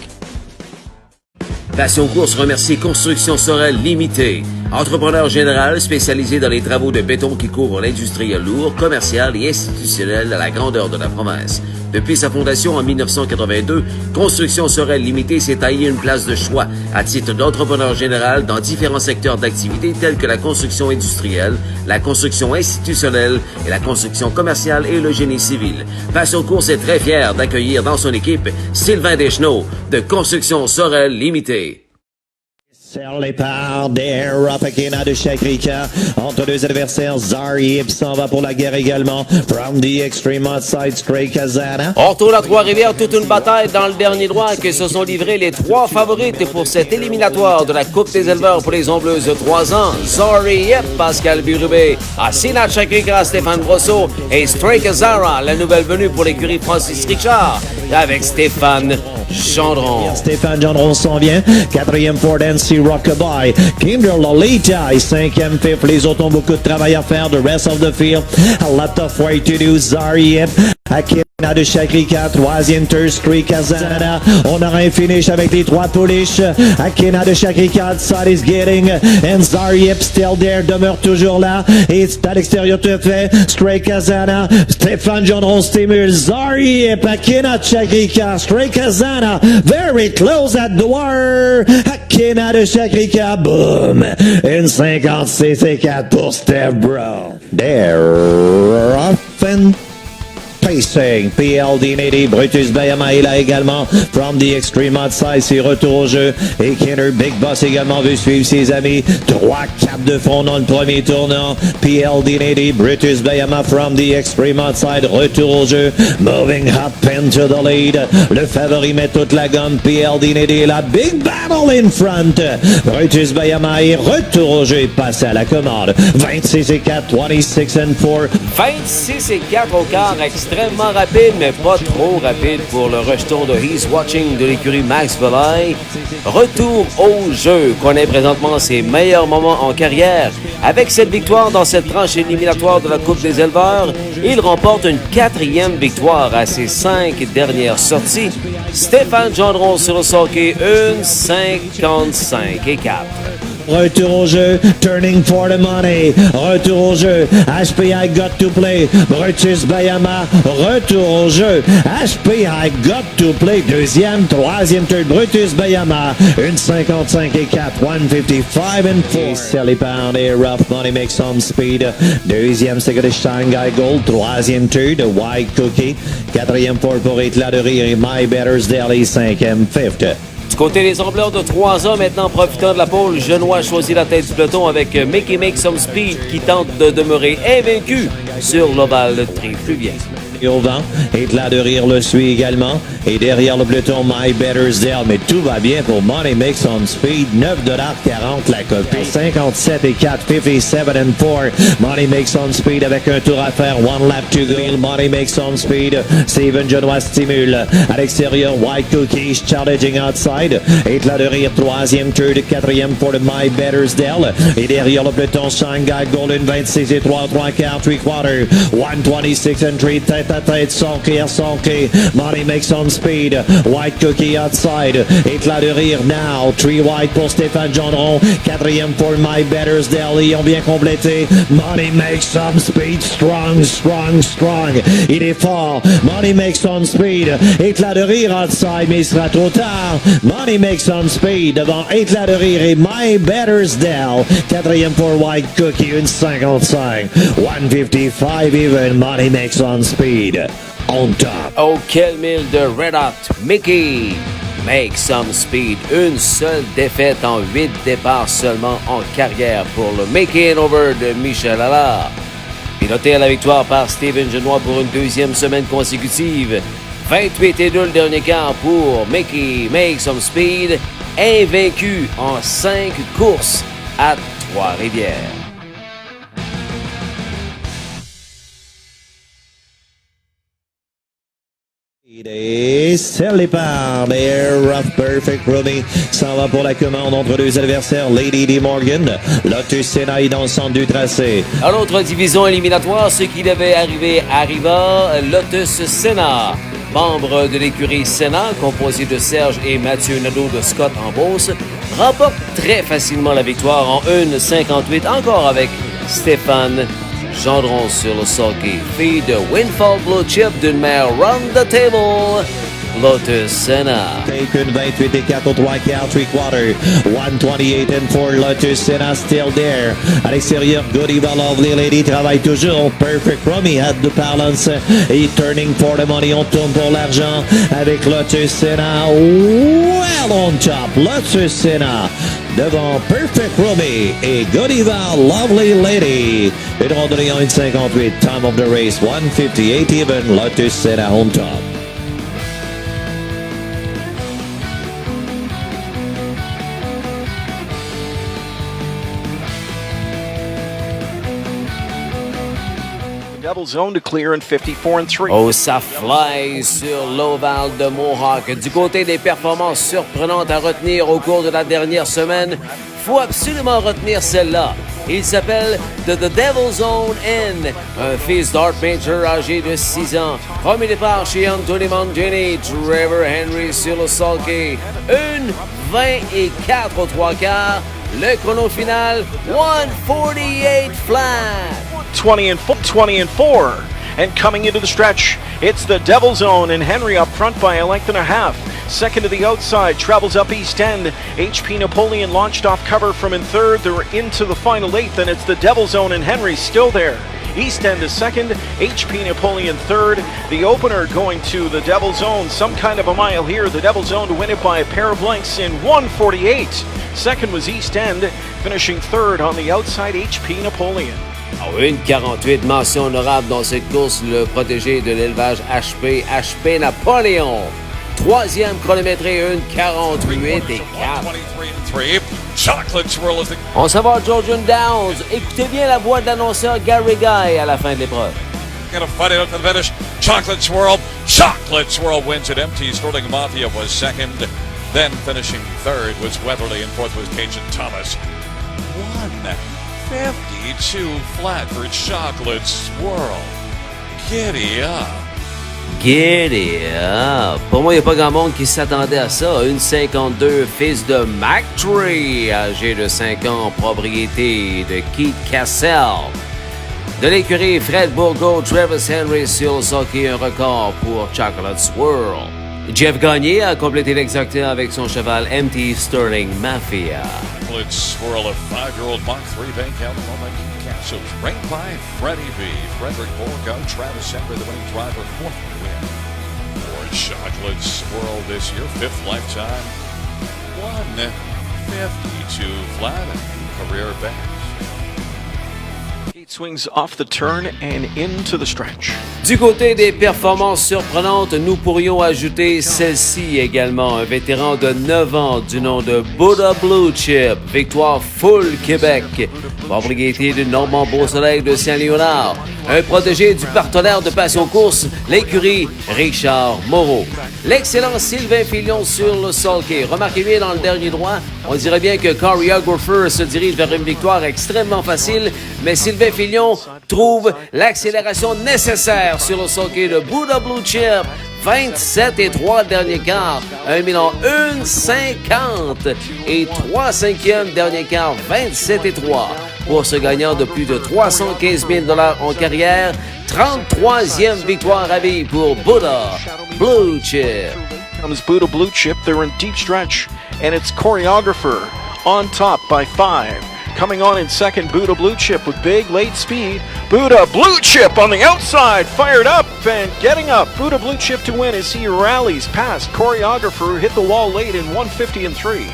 Passion Course remercie Construction Sorel Limitée, entrepreneur général spécialisé dans les travaux de béton qui couvrent l'industrie lourde, commerciale et institutionnelle à la grandeur de la province. Depuis sa fondation en 1982, Construction Sorel Limitée s'est taillé une place de choix à titre d'entrepreneur général dans différents secteurs d'activité tels que la construction industrielle, la construction institutionnelle et la construction commerciale et le génie civil. Passion Course est très fier d'accueillir dans son équipe Sylvain Deschenaux de Construction Sorel Limitée. Sur les parts d'Air Rapakina de Chakrika. Entre 2 adversaires, Zarib s'en va pour la guerre également. From the extreme outside, Stray Kazana. On retourne à Trois-Rivières, toute une bataille dans le dernier droit que se sont livrés les 3 favorites pour cette éliminatoire de la Coupe des éleveurs pour les ombleuses de 3 ans. Zarib, Pascal Birubé, Asina Chakrika, Stéphane Brosseau et Stray Kazara, la nouvelle venue pour l'écurie Francis Richard, avec Stéphane Gendron. Stéphane Gendron s'en vient. 4e Ford NC Rockabye. Kinder Lolita et 5e Fifth. Les autres ont beaucoup de travail à faire. The rest of the field. A lot of work to do. Zariev. Akina de Chakrika. 3e Third Street Kazana. On aura un finish avec les 3 pouliches. Akina de Chakrika outside is getting. And Zariev still there. Demeure toujours là. Et c'est à l'extérieur tout fait. Stray Kazana. Stéphane Gendron stimule. Zariev. Akina de Chakrika. Stray Kazana. Very close at the wire. Akina de Chakrika. Boom. Une 56 et 4 pour Steph Brown. There. Often. Pacing, PL Dinety, Brutus Bayama est là également. From the extreme outside, c'est retour au jeu. Et Kinner, Big Boss également veut suivre ses amis. 3-4 de fond dans le premier tournant. PL Dinety, Brutus Bayama from the extreme outside, retour au jeu. Moving up into the lead. Le favori met toute la gomme. PL Dinety, la big battle in front. Brutus Bayama est retour au jeu et passe à la commande. 26 et 4, 26 and 4. 26 et 4 au quart, extrêmement rapide, mais pas trop rapide pour le rejeton de He's Watching de l'écurie Max Belay. Retour au jeu, connaît présentement ses meilleurs moments en carrière. Avec cette victoire dans cette tranche éliminatoire de la Coupe des éleveurs, il remporte une 4e victoire à ses 5 dernières sorties. Stéphane Gendron sur le hockey, une 55 et 4. Retour au jeu, turning for the money. Retour au jeu, HPI got to play. Brutus Bayama, retour au jeu. HPI got to play. Deuxième, troisième turn, Brutus Bayama. Une 55 et 4, 155 and 4. Sally Pound et Rough Money make some speed. Deuxième, c'est de Shanghai Gold. Troisième turn, de White Cookie. Quatrième pour Éclat de rire et My Betters Daily, cinquième, fifth. Du côté des Ambleurs de 3 ans, maintenant profitant de la pole, Genois choisit la tête du peloton avec Mickey Make Some Speed qui tente de demeurer invaincu sur l'ovale Trifluvien. Au vent, Éclat de rire le suit également. Et derrière le peloton, My Bettersdale. Mais tout va bien pour Money Make Some Speed. 9,40$ la copie. 57 et 4, 57 and 4. Money Make Some Speed avec un tour à faire. One lap to go. Money Make Some Speed. Steven Genois stimule. À l'extérieur, White Cookies challenging outside. Éclat de rire, troisième tour de quatrième pour le My Bettersdale. Et derrière le peloton, Shanghai Golden 26 et 3, 3 quarts, 3 quarters. 126 and 3, tête à tête, Sonky à Sonky. Money Make Some Speed. White Cookie outside. Éclat de rire now. 3 white pour Stéphane Gendron. Quatrième pour My Bettersdale. Ils ont bien complété. Money Make Some Speed. Strong, strong, strong. Il est fort. Money Make Some Speed. Éclat de rire outside, mais il sera trop tard. Money Make Some Speed devant Éclat de rire et My Bettersdale. Quatrième pour White Cookie. Une 55. 155 even. Money Make Some Speed. On top. Au quel mille de Red Hot, Mickey Make Some Speed. Une seule défaite en 8 départs seulement en carrière pour le Making Over de Michel Allard. Piloté à la victoire par Steven Genois pour une 2e semaine consécutive. 28 et 2 le dernier quart pour Mickey Make Some Speed. Invaincu en 5 courses à Trois-Rivières. Et c'est les parts. Air Rough Perfect Ruby s'en va pour la commande entre deux adversaires. Lady D. Morgan, Lotus Senna dans le centre du tracé. À l'autre division éliminatoire, ce qui devait arriver arriva. Lotus Senna, membre de l'écurie Senna, composé de Serge et Mathieu Nadeau de Scott en Beauce, remporte très facilement la victoire en 1,58 encore avec Stéphane Gendron sur le sulky. Fille de Windfall Blue Chip d'une mère Round the Table, Lotus Senna. Take une 28 et 4 au 3 quarts, 3 quarters. 128 and 4, Lotus Senna still there. À l'extérieur, Goody Lovely Lady travaille toujours. Perfect Rummy had the balance. Et turning for the money, on tourne pour l'argent avec Lotus Senna. Well on top, Lotus Senna devant Perfect Rummy et Godiva Lovely Lady. Une randonnée en 1,58. Time of the race, 158 even. Lotus Senna on top. Double zone to clear in 54 and 3. Oh, ça fly sur l'ovale de Mohawk. Du côté des performances surprenantes à retenir au cours de la dernière semaine, faut absolument retenir celle-là. Il s'appelle The Devil's Own N, un fils d'Art Painter âgé de 6 ans. Premier départ chez Anthony Mangini, Trevor Henry sur le sulky. 1,20 au 3 quarts. Le chrono final, 1:48 flat. 20 and 4. And coming into the stretch, it's the Devil's Own and Henry up front by a length and a half. Second to the outside, travels up East End. HP Napoleon launched off cover from in third. They're into the final eighth, and it's the Devil's Own and Henry still there. East End is second, HP Napoleon third. The opener going to the Devil's Own, some kind of a mile here. The Devil's Own to win it by a pair of lengths in 1:48. Second was East End, finishing third on the outside, HP Napoleon. Alors, 1:48, mention honorable dans cette course, le protégé de l'élevage HP Napoléon. Troisième chronométré, 1:48 et 4. Chocolate Swirl is the... On s'en va à Georgian Downs. Écoutez bien la voix de l'annonceur Gary Guy à la fin de l'épreuve. Gonna fight it out to the finish. Chocolate Swirl. Chocolate Swirl wins at MT. Sterling Mafia was second. Then finishing third was Weatherly and fourth was Cajun Thomas. 1:52 flat for Chocolate Swirl. Giddy up. Giddy up. Pour moi, il n'y a pas grand monde qui s'attendait à ça. 1:52, fils de McTree, âgé de 5 ans, propriété de Keith Cassell. De l'écurie Fred Bourgault, Travis Henry sur le sulky, un record pour Chocolate Swirl. Jeff Gagné a complété l'exacteur avec son cheval MT Sterling Mafia. Chocolate Swirl, a 5-year-old Mark III bank out on my Castle, trained by Freddie B. Frederick Bourgault, Travis Henry, the winning driver, fourth win for Chocolate Swirl this year, fifth lifetime, 1:52 flat, career best. Gate swings off the turn and into the stretch. Du côté des performances surprenantes, nous pourrions ajouter celle-ci également. Un vétéran de 9 ans du nom de Buddha Blue Chip. Victoire full Québec. Propriété du Normand Beau-Soleil de Saint-Léonard. Un protégé du partenaire de Passion Course, l'écurie Richard Moreau. L'excellent Sylvain Filion sur le sulky. Remarquez bien dans le dernier droit, on dirait bien que Choreographer se dirige vers une victoire extrêmement facile, mais Sylvain Filion trouve l'accélération nécessaire sur le sulky de Buddha Blue Chip. 27 et 3 dernier quart, 1:50 et 3 cinquièmes dernier quart, 27 et 3 pour ce gagnant de plus de 315 000 $ en carrière. 33e victoire à vie pour Buddha Blue Chip. Comes Buddha Blue Chip, they're in deep stretch, and it's Choreographer on top by 5. Coming on in second, Buddha Blue Chip with big late speed. Buddha Blue Chip on the outside, fired up and getting up. Buddha Blue Chip to win as he rallies past Choreographer, who hit the wall late in 1:50.3.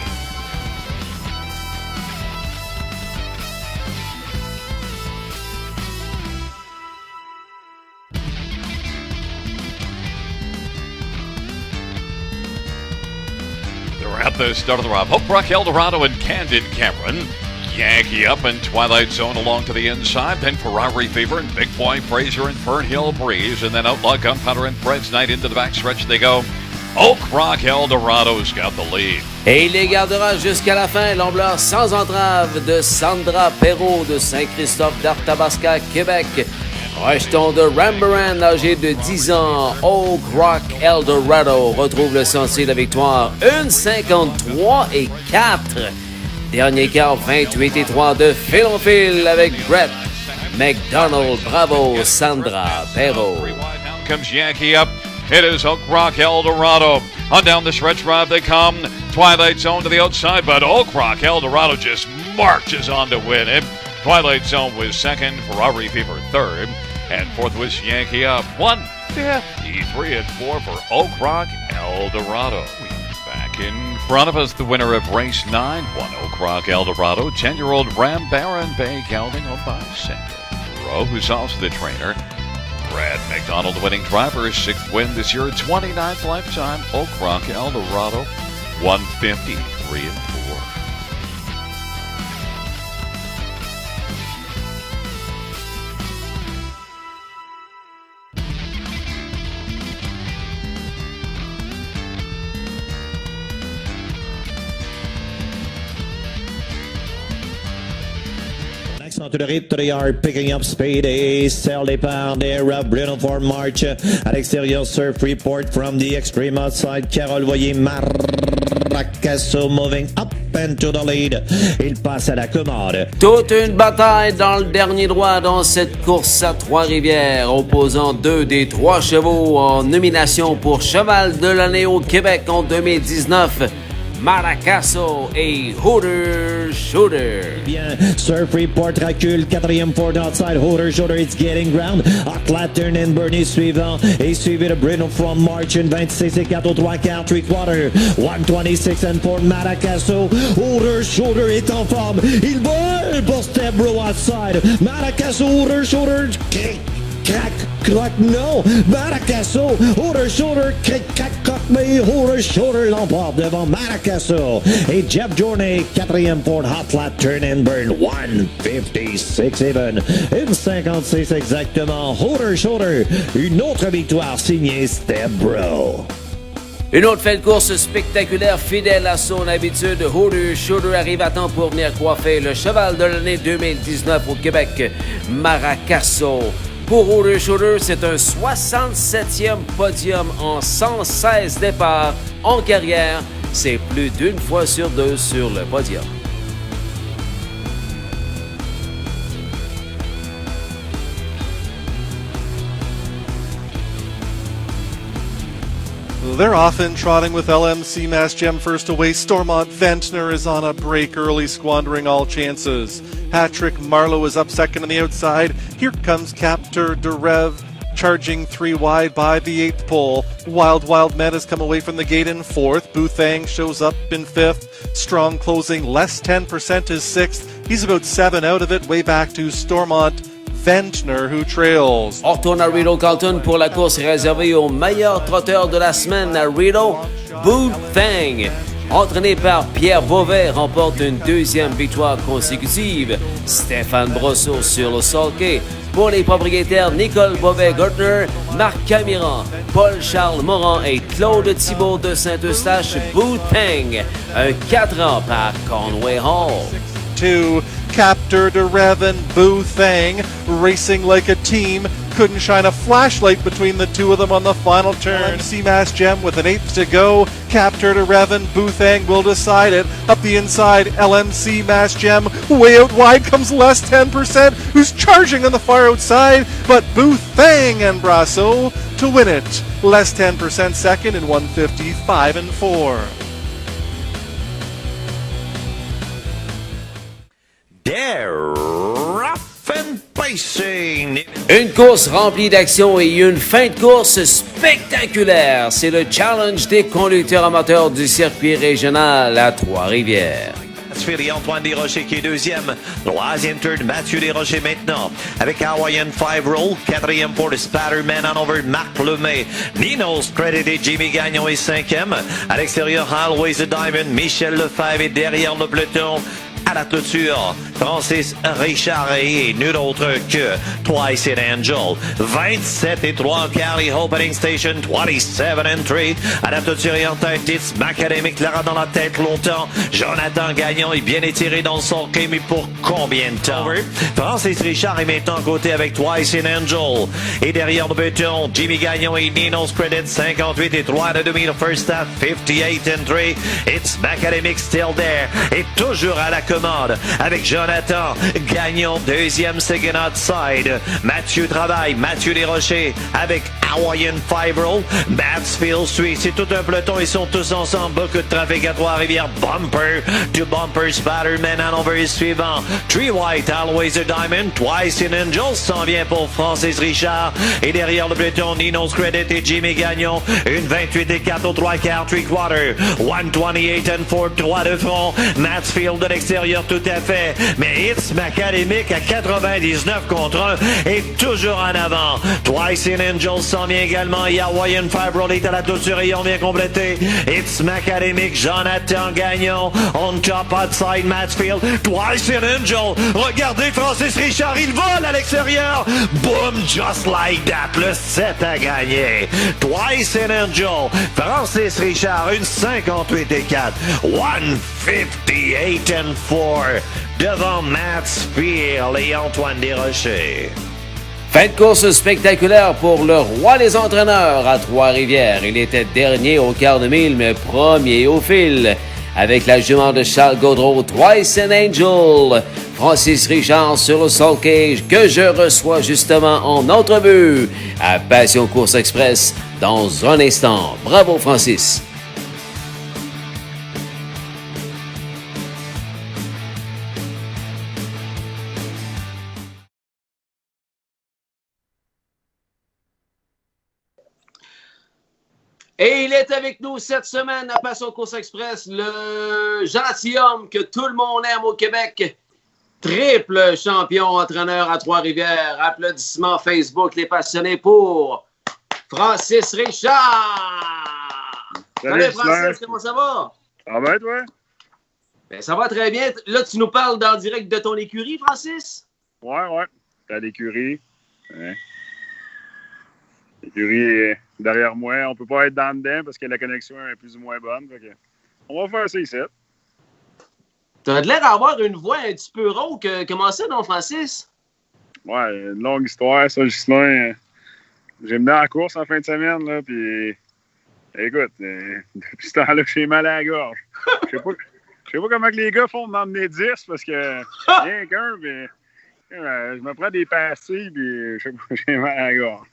They're at the start of the round. Hope Rock Eldorado and Candid Cameron. Yankee up in Twilight Zone along to the inside. Then Ferrari Fever and Big Boy Fraser and Fern Hill Breeze. And then Outlaw Gunpowder and Fred's Night into the backstretch they go. Oak Rock Eldorado's got the lead. Et il les gardera jusqu'à la fin. L'ambleur sans entrave de Sandra Perrault de Saint-Christophe d'Arthabasca, Québec. Rejeton de Rambaran, âgé de 10 ans, Oak Rock Eldorado retrouve le sentier de la victoire. 1:53 et 4. Dernier quart, 28 et 3 de fil en fil avec Brett McDonald. Bravo, Sandra Perrault. Comes Yankee up. It is Oak Rock Eldorado. On down the stretch drive they come. Twilight Zone to the outside, but Oak Rock Eldorado just marches on to win it. Twilight Zone was second, Ferrari Fever third, and fourth was Yankee up. 1:53 and 4 for Oak Rock Eldorado. Back in front of us, the winner of race 9, one Oak Rock Eldorado, 10-year-old Ram Baron Bay gelding owned by Cinderella, who's also the trainer. Brad McDonald, the winning driver, 6th win this year, 29th lifetime. Oak Rock Eldorado, 1:53 and 4. To the rythme, they are picking up speed. Et sell départ there. Bruno for March. À l'extérieur, Surf Report from the extreme outside. Carole Voyer Marcasso moving up and to the lead. Il passe à la commande. Toute une bataille dans le dernier droit dans cette course à Trois-Rivières, opposant 2 des 3 chevaux en nomination pour cheval de l'année au Québec en 2019. Maracasso et Hooter Shooter. Bien, Surf Report recule, 4e Ford outside, Hooter Shooter, it's getting ground. Hot Lantern and Bernie suivant, et suivi de Bruno from Marchand, 26 et 4 au 3 quarts, 3/4, 126 and 4 Maracasso. Hooter Shooter est en forme, il vole pour Stebro outside. Maracasso, Hooter Shooter, crac, croc, non. Maracasso, Hooter Shooter, crac, croc, mais Hooter Shooter l'emporte devant Maracasso. Et Jeff Journey, 4e Ford, Hot Flat Turn and Burn, 156 even. 1,56 exactement. Hooter Shooter, une autre victoire signée Stebro. Une autre fin de course spectaculaire, fidèle à son habitude. Hooter Shooter arrive à temps pour venir coiffer le cheval de l'année 2019 au Québec, Maracasso. Pour Hooter Shooter, c'est un 67e podium en 116 départs en carrière. C'est plus d'une fois sur deux sur le podium. They're often trotting with LMC Mass Gem first away. Stormont Ventnor is on a break early, squandering all chances. Patrick Marlowe is up second on the outside. Here comes Captor de Rev, charging 3 wide by the 8th pole. Wild Med has come away from the gate in 4th. Boothang shows up in 5th. Strong closing, less 10% is 6th. He's about 7 out of it, way back to Stormont Ventnor, who trails. On retourne à Rideau Carlton pour la course réservée au meilleur trotteur de la semaine à Rideau, Boothang. Entraîné par Pierre Beauvais, remporte une 2e victoire consécutive. Stéphane Brosseau sur le sulky. Pour les propriétaires Nicole Beauvais-Gertner, Marc Camiran, Paul-Charles Moran et Claude Thibault de Saint-Eustache, Boothang. Un 4 ans par Conway Hall. 2, Captor de Rev and Boothang racing like a team. Couldn't shine a flashlight between the two of them on the final turn. LMC Mass Gem with an 8th to go. Captor de Rev and Boothang will decide it. Up the inside, LMC Mass Gem. Way out wide comes less 10%. Who's charging on the far outside? But Boothang and Brasso to win it. Less 10% second in 155 and 4. Une course remplie d'action et une fin de course spectaculaire. C'est le challenge des conducteurs amateurs du circuit régional à Trois-Rivières. Antoine Desrochers qui est 2e. 3e turn, Mathieu Desrochers maintenant. Avec Hawaiian 5 roll. 4e pour le Spatterman Hanover, Marc Lemay. Nino's Credit et Jimmy Gagnon est 5e. À l'extérieur, Always a Diamond, Michel Lefebvre est derrière le peloton. À la clôture, Francis Richard et nul autre que Twice It Angel. 27 et 3/4 et Opening Station 27 and 3. À la clôture et en tête, It's Macadamic Clara dans la tête longtemps. Jonathan Gagnon est bien étiré dans son quai, mais pour combien de temps? Francis Richard est maintenant côté avec Twice It Angel. Et derrière le peloton, Jimmy Gagnon et Nino's Credit 58 et 3/2 le first half 58 and 3. It's Macadamic still there. Et toujours à la commande avec Jonathan Gagnon, 2e second outside. Mathieu travaille, Mathieu Desrochers avec Hawaiian 5 roll. Mansfield suit, c'est tout un peloton, ils sont tous ensemble. Beaucoup de trafic à Trois-Rivières. Bumper to bumper, Spatterman Hanover est suivant. 3 White, Always a Diamond. Twice in Angels s'en vient pour Francis Richard. Et derrière le peloton, Nino's Credit et Jimmy Gagnon. Une 28 et 4 au 3/4, 3/4. 128 and 4, 3 de front. Mansfield de l'extérieur, tout à fait. Mais It's Macadamic à 99 contre 1 est toujours en avant. Twice in Angels s'en vient également. Et Hawaiian 5 roll est à la tour et on vient compléter. It's Macadamic, Jonathan Gagnon. On top outside Mansfield. Twice in Angel. Regardez Francis Richard, il vole à l'extérieur. Boom, just like that. Le 7 a gagné. Twice in Angel. Francis Richard, une 58 et 4. 158 and 4. Devant Mansfield et Antoine Desrochers. Fin de course spectaculaire pour le roi des entraîneurs à Trois-Rivières. Il était dernier au quart de mille, mais premier au fil. Avec la jument de Charles Gaudreau, Twice an Angel. Francis Richard sur le sulky que je reçois justement en entrevue à Passion Course Express dans un instant. Bravo Francis. Et il est avec nous cette semaine à Passion Course Express, le gentilhomme que tout le monde aime au Québec. Triple champion entraîneur à Trois-Rivières. Applaudissements Facebook, les passionnés pour Francis Richard. Salut Francis, comment ça va? Ça va, toi? Ben, ça va très bien. Là, tu nous parles en direct de ton écurie, Francis? Ouais. T'as l'écurie. Ouais. L'écurie est derrière moi. On peut pas être dans dedans parce que la connexion est plus ou moins bonne. On va faire ça ici. Tu as l'air d'avoir une voix un petit peu rauque. Comment ça, non, Francis? Ouais, une longue histoire, ça, Justin. J'ai mené en course en fin de semaine, là, puis écoute, depuis ce temps-là, j'ai mal à la gorge. Je sais pas comment que les gars font de m'emmener 10 parce que rien qu'un, puis je me prends des pastilles, puis j'ai mal à la gorge.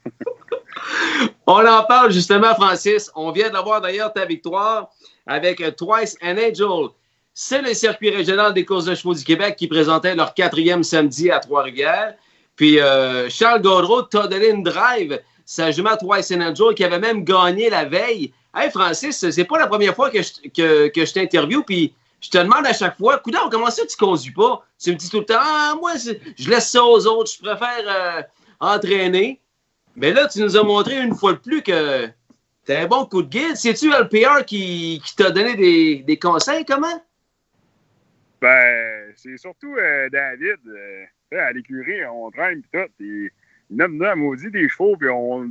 On en parle justement, Francis. On vient d'avoir d'ailleurs ta victoire avec Twice an Angel. C'est le circuit régional des courses de chevaux du Québec qui présentait leur 4e samedi à Trois-Rivières. Puis Charles Gaudreau t'a donné une drive, sa jument Twice an Angel, qui avait même gagné la veille. Hey Francis, c'est pas la première fois que je t'interviewe, puis je te demande à chaque fois, coudonc, comment ça tu conduis pas? Tu me dis tout le temps, moi, je laisse ça aux autres, je préfère entraîner. Mais là, tu nous as montré une fois de plus que t'as un bon coup de guide. C'est-tu LPR qui t'a donné des conseils, comment? Ben, c'est surtout David. À l'écurie, on traîne pis tout. Pis il nomme à maudit des chevaux, puis on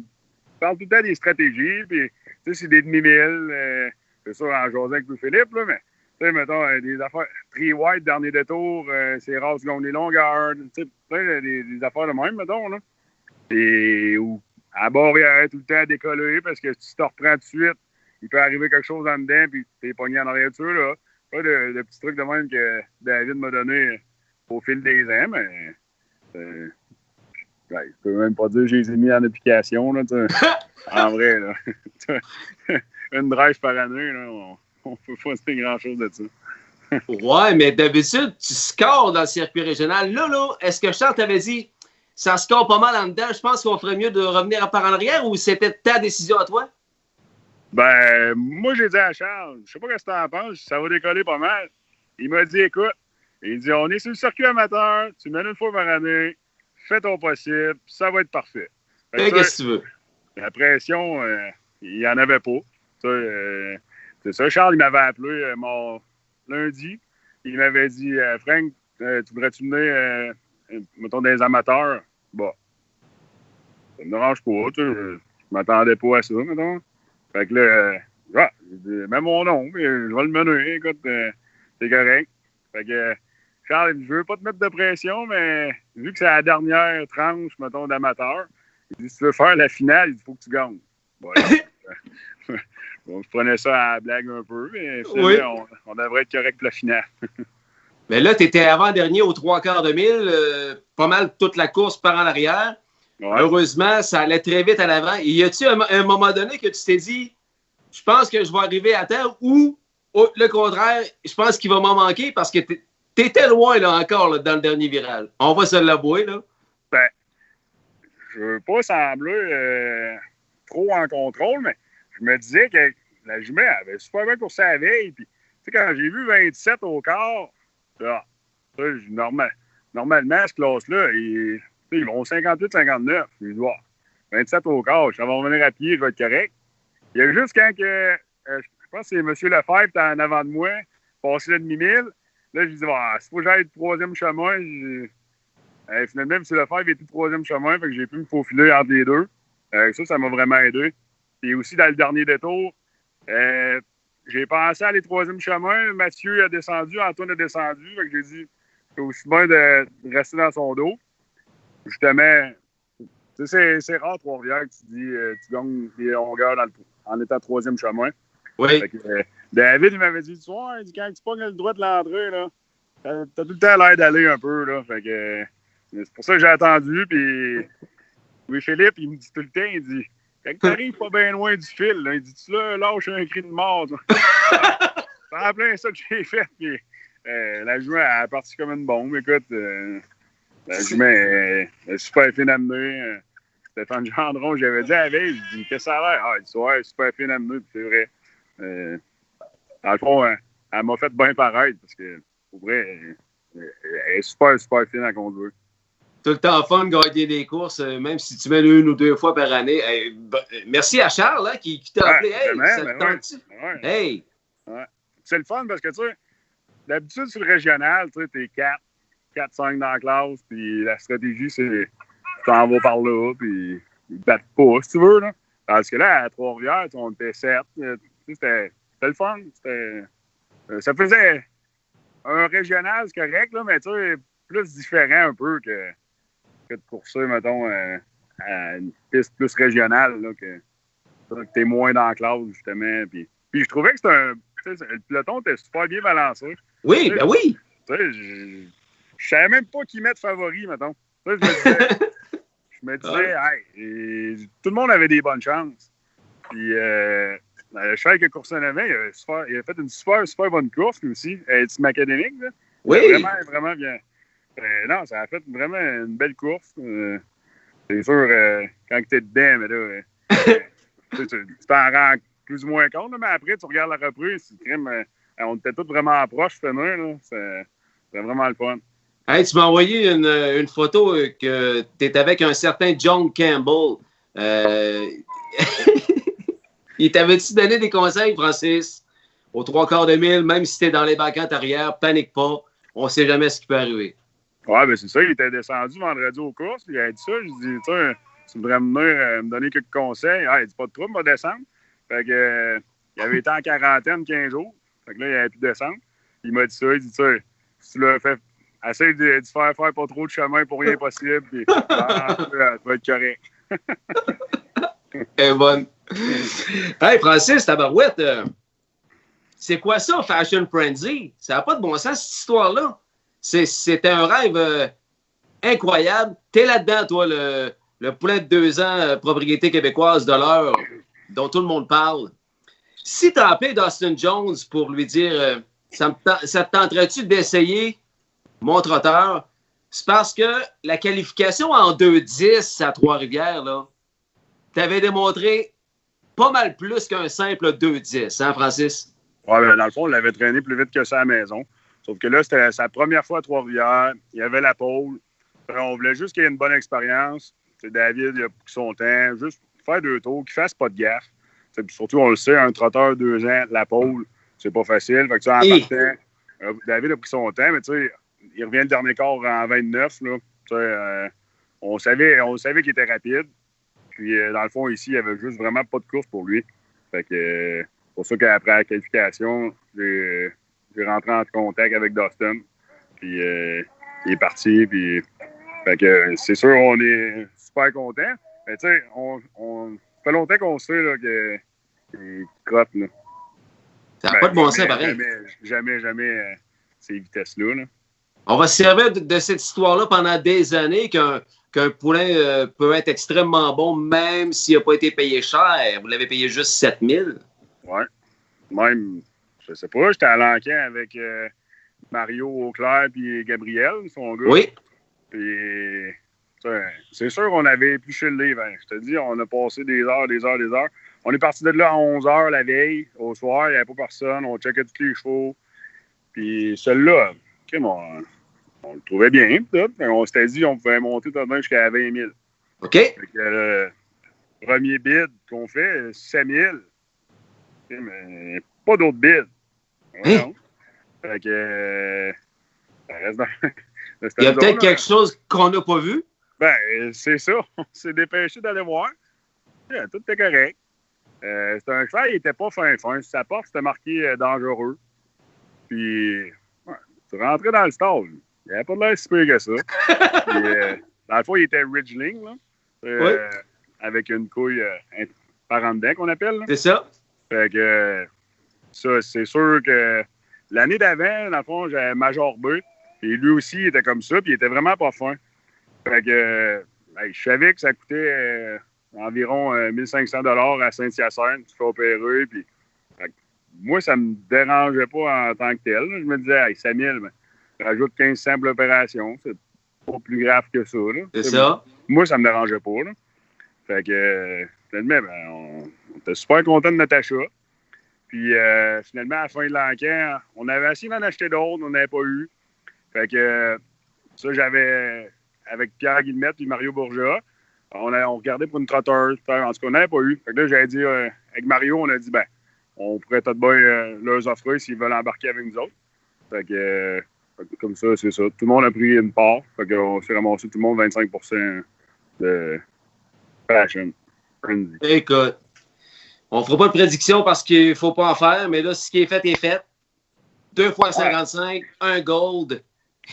parle tout le temps des stratégies. Puis, tu sais, c'est des demi-milles. C'est sûr, en jasant avec Louis-Philippe, là, mais, tu sais, mettons, des affaires très wide, dernier détour, c'est rare, secondes les longueurs. Tu sais, des affaires de même, mettons, là. Et ou à bord, il arrête tout le temps à décoller parce que si tu te reprends tout de suite, il peut arriver quelque chose en dedans, puis t'es pogné en arrière dessus, là. Pas de petits trucs de même que David m'a donné au fil des ans, mais je peux même pas dire que je les ai mis en application, là, en vrai, là. Une drive par année, là, on peut pas dire grand-chose de ça. Ouais, mais d'habitude, tu scores dans le circuit régional. Là, est-ce que Charles t'avait dit ça score pas mal en dedans, je pense qu'on ferait mieux de revenir par en arrière, ou c'était ta décision à toi? Ben, moi, j'ai dit à Charles, je sais pas ce que t'en penses, ça va décoller pas mal. Il m'a dit, écoute, il dit, on est sur le circuit amateur, tu mènes une fois par année, fais ton possible, ça va être parfait. Qu'est-ce que tu veux? La pression, il n'y en avait pas. C'est ça, Charles, il m'avait appelé mon lundi, il m'avait dit, Frank, tu voudrais-tu mener, mettons, des amateurs? Bon, ça me dérange pas, je m'attendais pas à ça, mettons. Fait que là, j'ai dit, mets mon nom, puis je vais le mener, écoute, c'est correct. Fait que, Charles, il dit, je veux pas te mettre de pression, mais vu que c'est la dernière tranche, mettons, d'amateur, il dit, si tu veux faire la finale, il faut que tu gagnes. Voilà. Bon, je prenais ça à la blague un peu, mais finalement, on devrait être correct pour la finale. Mais là, tu étais avant-dernier aux 3/4 de mille, pas mal toute la course par en arrière. Ouais. Heureusement, ça allait très vite à l'avant. Et y a-tu un moment donné que tu t'es dit, je pense que je vais arriver à temps, ou le contraire, je pense qu'il va m'en manquer parce que t'étais loin là, encore là, dans le dernier virage. On va se l'avouer, là. Ben, je veux pas sembler trop en contrôle, mais je me disais que la jument avait super bien coursé la veille. Puis, tu sais, quand j'ai vu 27 au quart, là, normalement, ce classe-là, ils vont 58-59. Je dis, 27 au quart, ça va revenir à pied, je vais être correct. Il y a juste quand que, je pense que c'est M. Lefebvre qui est en avant de moi, passé le demi-mille. Là, je dis, s'il faut que j'aille le troisième chemin, finalement, M. Lefebvre était le troisième chemin, fait que j'ai pu me faufiler entre les deux. Ça m'a vraiment aidé. Et aussi, dans le dernier détour, j'ai pensé à aller troisième chemin. Mathieu a descendu, Antoine a descendu. Fait que j'ai dit, c'est aussi bien de rester dans son dos. Justement, c'est rare, Trois-Rivières, que tu dis tu gagnes des longueurs en étant troisième chemin. Oui. Fait que, David, il m'avait dit, tu vois, quand tu pognes le droit de l'entrée, là, t'as tout le temps l'air d'aller un peu, là. Fait que, c'est pour ça que j'ai attendu, puis Louis-Philippe, il me dit tout le temps, il dit, quand t'arrives pas bien loin du fil, là, il dit, tu là, lâche un cri de mort, c'est en plein ça que j'ai fait, puis la jument a parti comme une bombe, écoute, la jument est super fine à mener, Stéphane Gendron, j'avais dit à la veille, je dis, qu'est-ce que ça a l'air? Ah, il dit, ouais, super fine à mener, c'est vrai. Dans le fond, elle m'a fait bien paraître, parce que, pour vrai, elle est super, super fine à conduire. Tout le temps fun de gagner des courses, même si tu mets une ou deux fois par année. Hey, merci à Charles hein, qui t'a appelé. Hey, ça te tente-tu? Ouais. Hey! Ouais. C'est le fun parce que, tu sais, d'habitude, sur le régional, tu sais, t'es 4-5 dans la classe, puis la stratégie, c'est tu t'en vas par là, puis ils te battent pas, si tu veux, là. Parce que là, à Trois-Rivières, on était 7. C'était le fun. Ça faisait un régional, c'est correct, là, mais tu sais, plus différent un peu que de courser, mettons, à une piste plus régionale, là, que t'es moins dans la classe, justement. Puis je trouvais que le peloton était super bien balancé. Oui, ben oui! Je savais même pas qui mettre favori, mettons. Je me disais, hey, tout le monde avait des bonnes chances. Puis, le cheval qui a coursé en avant, il a fait une super, super bonne course, lui aussi. Team académique, là. Oui! Vraiment, vraiment bien. Non, ça a fait vraiment une belle course. C'est sûr, quand tu es dedans, mais là, tu t'en rends plus ou moins compte, là, mais après, tu regardes la reprise, on était tous vraiment proches de finir. Là. C'est vraiment le fun. Hey, tu m'as envoyé une photo que tu es avec un certain John Campbell. Il t'avait-tu donné des conseils, Francis? Aux 3/4 de 1000, même si tu es dans les bacantes arrière, panique pas. On ne sait jamais ce qui peut arriver. Ouais, ben c'est ça. Il était descendu vendredi aux courses. Il a dit ça. Je dis, tu voudrais venir me donner quelques conseils. Ah, il dit, pas de trouble, il va descendre. Fait que, il avait été en quarantaine 15 jours. Fait que là, il avait pu descendre. Il m'a dit ça. Il dit, si tu l'as fait, essaye de faire pas trop de chemin pour rien possible. Puis, tu vas être correct. Elle est bonne. Hey, Francis, tabarouette, c'est quoi ça, Fashion Frenzy? Ça n'a pas de bon sens, cette histoire-là. C'était un rêve incroyable. T'es là-dedans, toi, le poulet de 2 ans, propriété québécoise de l'heure, dont tout le monde parle. Si t'as appelé Dustin Jones pour lui dire ça te tenterait-tu d'essayer mon trotteur? C'est parce que la qualification en 2-10 à Trois-Rivières, là, t'avais démontré pas mal plus qu'un simple 2-10, hein, Francis? Ouais, ben, dans le fond, on l'avait traîné plus vite que ça à la maison. Sauf que là, c'était sa première fois à Trois-Rivières. Il y avait la pole. On voulait juste qu'il y ait une bonne expérience. T'sais, David, il a pris son temps. Juste faire 2 tours, qu'il fasse pas de gaffe. Puis surtout, on le sait, un trotteur 2 ans, la pole, c'est pas facile. Fait que, en partant, David a pris son temps, mais il revient le dernier quart en 29. Là. On savait qu'il était rapide. Puis, dans le fond, ici, il n'y avait juste vraiment pas de course pour lui. Fait que, pour ça qu'après la qualification, j'ai rentré en contact avec Dustin. Puis, il est parti. Puis, fait que, c'est sûr, on est super contents. Mais tu sais, ça fait longtemps qu'on sait là, qu'il crotte. Là. Ça n'a pas de bon sens, pareil. Jamais ces vitesses-là. Là. On va se servir de cette histoire-là pendant des années qu'un poulain peut être extrêmement bon, même s'il n'a pas été payé cher. Vous l'avez payé juste 7 000. Oui. Même, je sais pas, j'étais à l'enquête avec Mario Auclair et Gabriel, son gars. Oui. Puis, c'est sûr qu'on avait épluché le livre. Hein. Je te dis, on a passé des heures. On est parti de là à 11h la veille, au soir, il n'y avait pas personne. On checkait tous les chevaux. Puis, celui-là, on le trouvait bien. Tout. On s'était dit qu'on pouvait monter tout de même jusqu'à 20 000. OK. Fait que, le premier bid qu'on fait, 7 000. Mais pas d'autres bids. Hein? Fait que, ça reste dans... Il y a peut-être quelque chose qu'on n'a pas vu. Ben, c'est ça. On s'est dépêché d'aller voir. Yeah, tout était correct. C'était un cheval, il n'était pas fin. Sa porte, c'était marqué dangereux. Puis, tu rentrais dans le stall. Il n'avait pas de l'air si pire que ça. Puis, dans le fond, il était Ridgeling, là. Oui. Avec une couille par en dedans qu'on appelle. Là. C'est ça. Fait que, ça, c'est sûr que l'année d'avant, dans le fond, j'avais Major B. Et lui aussi, il était comme ça, puis il était vraiment pas fin. Fait que, je savais que ça coûtait environ 1500 $ à Saint-Hyacinthe, tu fais opérer, puis moi, ça me dérangeait pas en tant que tel. Je me disais, 5000, rajoute 1500 pour l'opération, c'est pas plus grave que ça. Là. C'est ça. Moi, ça me dérangeait pas. Là. Fait que, finalement, ben, on était super contents de notre achat. Puis, finalement, à la fin de l'enquête, on avait essayé d'en acheter d'autres, on n'avait pas eu. Fait que, ça, j'avais, avec Pierre Guillemette et Mario Bourgeat, on regardait pour une trotteuse. En tout cas, on n'avait pas eu. Fait que là, j'avais dit, avec Mario, on a dit, ben, on pourrait tout de bien leur offrir s'ils veulent embarquer avec nous autres. Fait que, comme ça, c'est ça. Tout le monde a pris une part. Fait qu'on s'est ramassé tout le monde 25% de Fashion Frenzy. Écoute, on fera pas de prédiction parce qu'il faut pas en faire, mais là, ce qui est fait est fait. 2 fois 55, un gold.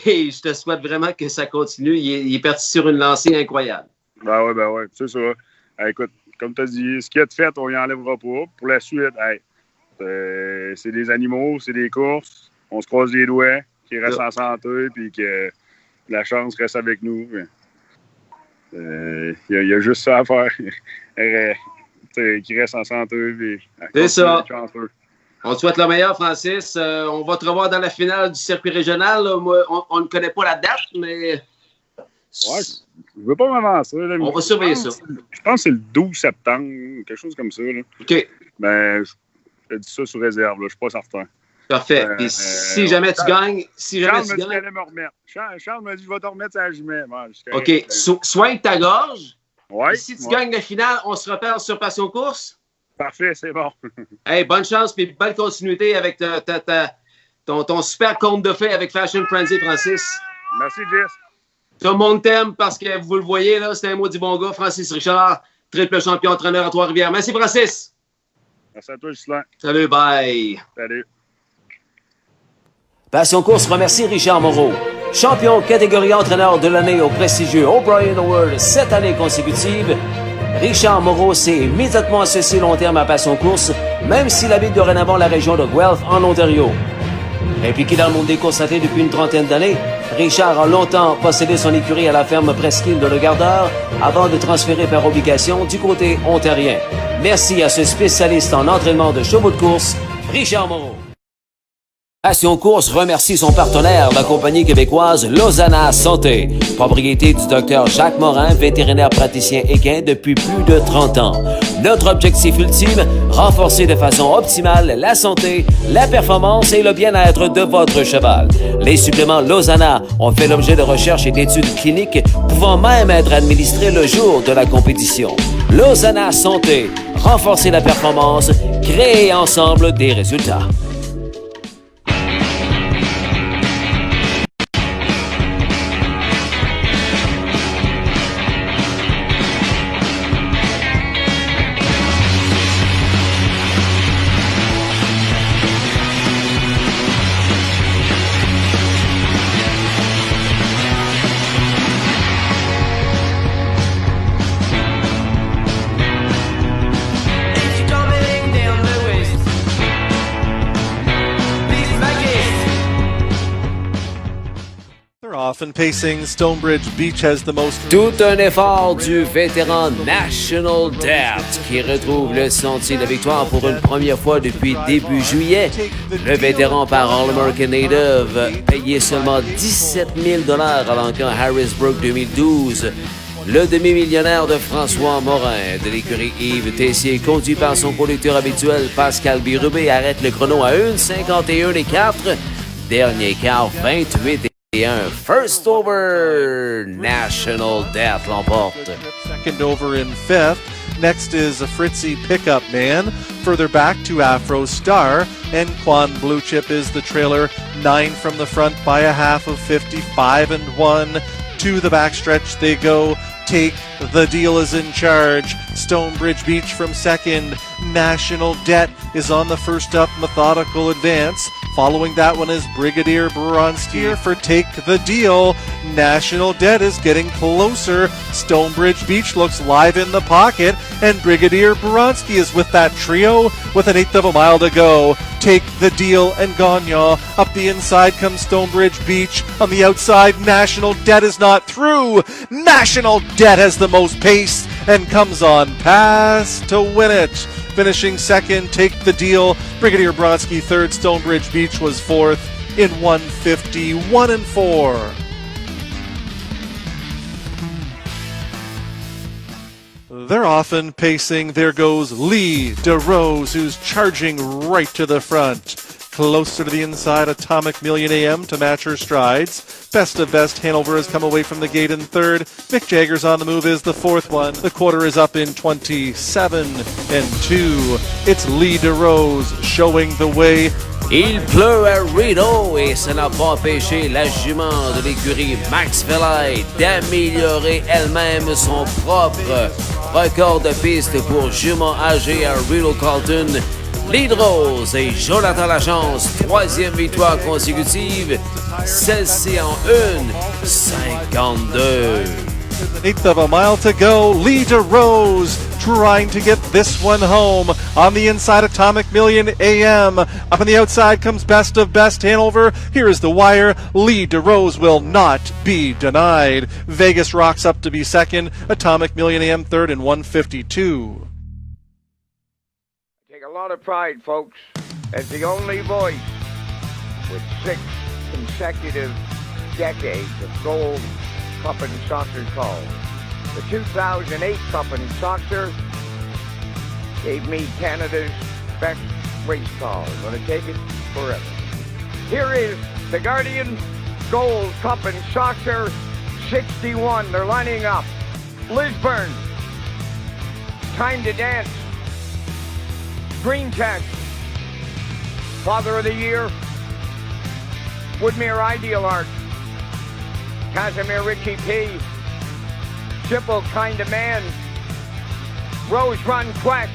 Et je te souhaite vraiment que ça continue. Il est parti sur une lancée incroyable. Ben ouais, c'est ça. Écoute, comme tu as dit, ce qui est fait, on y enlèvera pas. Pour la suite, c'est des animaux, c'est des courses. On se croise les doigts, qu'ils restent en santé, puis que la chance reste avec nous. Il y a juste ça à faire. Qu'ils restent en santé. Puis, c'est ça. On te souhaite le meilleur, Francis. On va te revoir dans la finale du circuit régional. Là. Moi, on ne connaît pas la date, mais... Ouais, je ne veux pas m'avancer. On va surveiller ça. Je pense que c'est le 12 septembre, quelque chose comme ça. Là. OK. Ben, je dis ça sous réserve. Je ne suis pas certain. Parfait. Et si jamais tu gagnes... Charles m'a dit qu'elle allait me remettre. Charles m'a dit, je vais te remettre à la jumet. OK. Soigne ta gorge. Ouais. Et si tu gagnes la finale, on se reparle sur Passion Course. Parfait, c'est bon. Hey, bonne chance et bonne continuité avec ton super conte de fées avec Fashion Frenzy, Francis. Merci, Jess. Tout le monde t'aime parce que vous le voyez, là, c'est un maudit bon gars, Francis Richard, triple champion entraîneur à Trois-Rivières. Merci, Francis. Merci à toi, Justin. Salut, bye. Salut. Passion Course remercie Richard Moreau, champion catégorie entraîneur de l'année au prestigieux O'Brien Award 7 années consécutives. Richard Moreau s'est immédiatement associé long terme à Passion Course, même s'il habite dorénavant la région de Guelph, en Ontario. Impliqué dans le monde des courses à thé depuis une trentaine d'années, Richard a longtemps possédé son écurie à la ferme Presqu'île de Le Gardeur avant de transférer par obligation du côté ontarien. Merci à ce spécialiste en entraînement de chevaux de course, Richard Moreau. Passion Course remercie son partenaire, la compagnie québécoise Lausanne Santé, propriété du Dr Jacques Morin, vétérinaire praticien équin depuis plus de 30 ans. Notre objectif ultime, renforcer de façon optimale la santé, la performance et le bien-être de votre cheval. Les suppléments Lausanne ont fait l'objet de recherches et d'études cliniques, pouvant même être administrés le jour de la compétition. Lausanne Santé, renforcer la performance, créer ensemble des résultats. Often pacing, Stonebridge Beach has the most... Tout un effort du vétéran National Debt qui retrouve le sentier de la victoire pour une première fois depuis début juillet. Le vétéran par All-American Native payé seulement 17 000 à l'encan Harrisburg 2012. Le demi-millionnaire de François Morin de l'écurie Yves Tessier, conduit par son conducteur habituel Pascal Birubé, arrête le chrono à 1:51:04. Dernier quart 28 et un first over. National Debt l'emporte. Second over in fifth. Next is a Fritzy Pickup Man. Further back to Afro Star. And Quan Blue Chip is the trailer. 9 from the front by a half of 55-1. To the backstretch they go. Take the Deal is in charge. Stonebridge Beach from second. National Debt is on the first up, methodical advance. Following that one is Brigadier Bronski for Take the Deal. National Debt is getting closer. Stonebridge Beach looks live in the pocket. And Brigadier Bronski is with that trio with an 1/8 of a mile to go. Take the Deal and Gagnon. Up the inside comes Stonebridge Beach. On the outside, National Debt is not through. National Debt has the most pace and comes on past to win it. Finishing second, Take the Deal. Brigadier Bronski third. Stonebridge Beach was fourth in 1:51:4. They're often pacing. There goes Lee DeRose, who's charging right to the front. Closer to the inside, Atomic Million AM to match her strides. Best of Best Hanover has come away from the gate in third. Mick Jagger's on the move is the fourth one. The quarter is up in 27-2. It's Lee DeRose showing the way. Il pleut à Rideau et ça n'a pas empêché la jument de l'écurie Max Villay d'améliorer elle-même son propre record de piste pour jument âgée à Rideau Carlton. Lee DeRose et Jonathan Lachance, troisième victoire consécutive, celle-ci en 1:52. Eighth of a mile to go. Lee DeRose trying to get this one home. On the inside, Atomic Million AM. Up on the outside comes Best of Best Hanover. Here is the wire. Lee DeRose will not be denied. Vegas rocks up to be second. Atomic Million AM third in 1:52. Take a lot of pride, folks, as the only voice with 6 consecutive decades of gold Cup and Saucer calls. The 2008 Cup and Saucer gave me Canada's best race call. I'm going to take it forever. Here is the Guardian Gold Cup and Saucer 61. They're lining up. Lisburn, Time to Dance, Green Tech, Father of the Year, Woodmere Ideal Art, Casimir Ritchie P, Simple Kind of Man, Rose Run Quest,